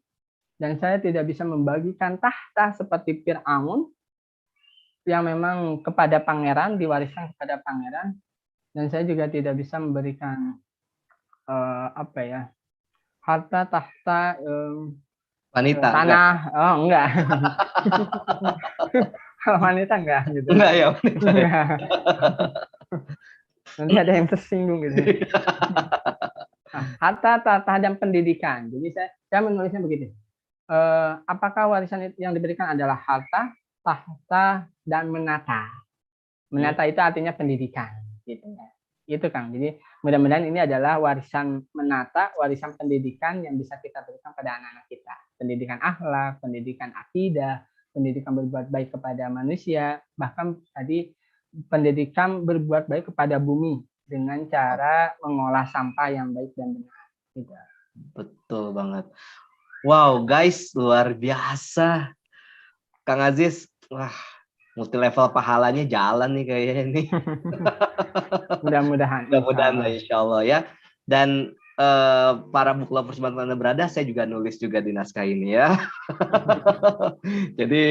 Speaker 7: dan saya tidak bisa membagikan tahta seperti Fir'aun yang memang kepada pangeran, diwariskan kepada pangeran, dan saya juga tidak bisa memberikan harta tahta
Speaker 1: wanita
Speaker 7: tanah enggak. Oh enggak. Kalau wanita enggak gitu.
Speaker 1: Enggak ya wanita.
Speaker 7: Nanti ada yang tersinggung gitu. Harta tahta dan pendidikan. Jadi saya menulisnya begitu. Apakah warisan yang diberikan adalah harta, tahta, dan menata. Menata itu artinya pendidikan gitu ya. Itu Kang. Jadi mudah-mudahan ini adalah warisan menata, warisan pendidikan yang bisa kita berikan pada anak-anak kita. Pendidikan akhlak, pendidikan akidah, pendidikan berbuat baik kepada manusia, bahkan tadi pendidikan berbuat baik kepada bumi dengan cara mengolah sampah yang baik dan benar. Gitu.
Speaker 1: Betul banget. Wow, guys, luar biasa. Kang Aziz, wah, multi level pahalanya jalan nih kayaknya nih.
Speaker 7: Mudah-mudahan
Speaker 1: lah insya Allah ya. Dan para book lovers Anda berada, saya juga nulis juga di naskah ini ya. Jadi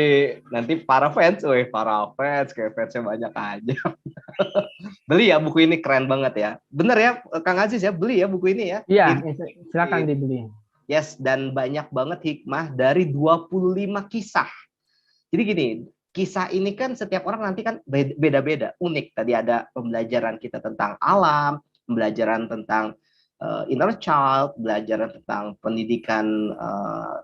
Speaker 1: nanti para fans kayak fansnya banyak aja. Beli ya buku ini, keren banget ya. Bener ya Kang Aziz ya, beli ya buku ini ya.
Speaker 7: Iya, silakan dibeli.
Speaker 1: Yes, dan banyak banget hikmah dari 25 kisah. Jadi gini, kisah ini kan setiap orang nanti kan beda-beda, unik. Tadi ada pembelajaran kita tentang alam, pembelajaran tentang inner child, belajar tentang pendidikan,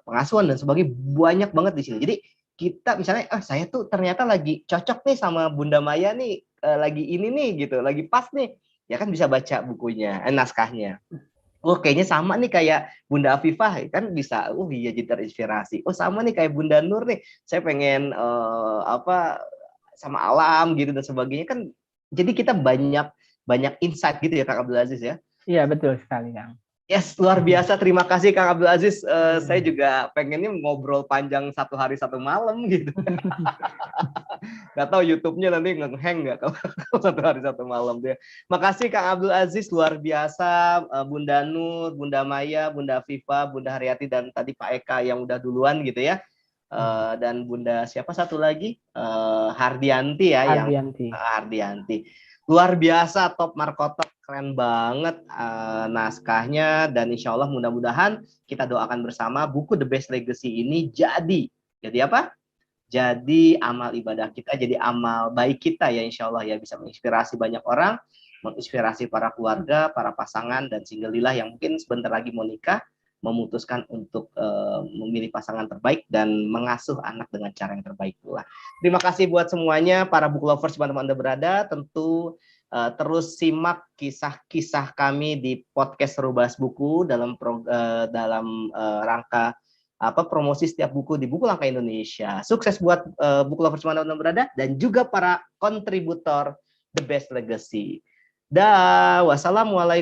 Speaker 1: pengasuhan dan sebagainya, banyak banget di sini. Jadi kita misalnya, saya tuh ternyata lagi cocok nih sama Bunda Maya nih, lagi ini nih gitu, lagi pas nih, ya kan bisa baca bukunya, naskahnya. Oh kayaknya sama nih kayak Bunda Afifah, kan bisa, iya jadi terinspirasi. Oh sama nih kayak Bunda Nur nih, saya pengen sama alam gitu dan sebagainya kan. Jadi kita banyak insight gitu ya Kang Abdul Aziz ya.
Speaker 7: Iya betul sekali Kang.
Speaker 1: Yes, luar biasa. Terima kasih Kang Abdul Aziz. Saya juga pengennya ngobrol panjang 1 hari 1 malam gitu. Nggak tahu YouTube-nya nanti nge-hang nggak kalau 1 hari 1 malam dia. Makasih Kang Abdul Aziz, luar biasa. Bunda Nur, Bunda Maya, Bunda Afifah, Bunda Haryati, dan tadi Pak Eka yang udah duluan gitu ya. Dan Bunda siapa satu lagi? Hardianti ya. Hardianti. Luar biasa, top markotop, keren banget naskahnya, dan insya Allah mudah-mudahan kita doakan bersama buku The Best Legacy ini jadi apa? Jadi amal ibadah kita, jadi amal baik kita ya insya Allah ya, bisa menginspirasi banyak orang, menginspirasi para keluarga, para pasangan dan single lillah yang mungkin sebentar lagi mau nikah, memutuskan untuk memilih pasangan terbaik dan mengasuh anak dengan cara yang terbaik pula. Terima kasih buat semuanya, para book lovers teman-teman Anda berada. Tentu terus simak kisah-kisah kami di podcast Seru Bahas Buku dalam rangka promosi setiap buku di Buku Langka Indonesia. Sukses buat book lovers teman-teman Anda berada dan juga para kontributor The Best Legacy. Wassalamualaikum.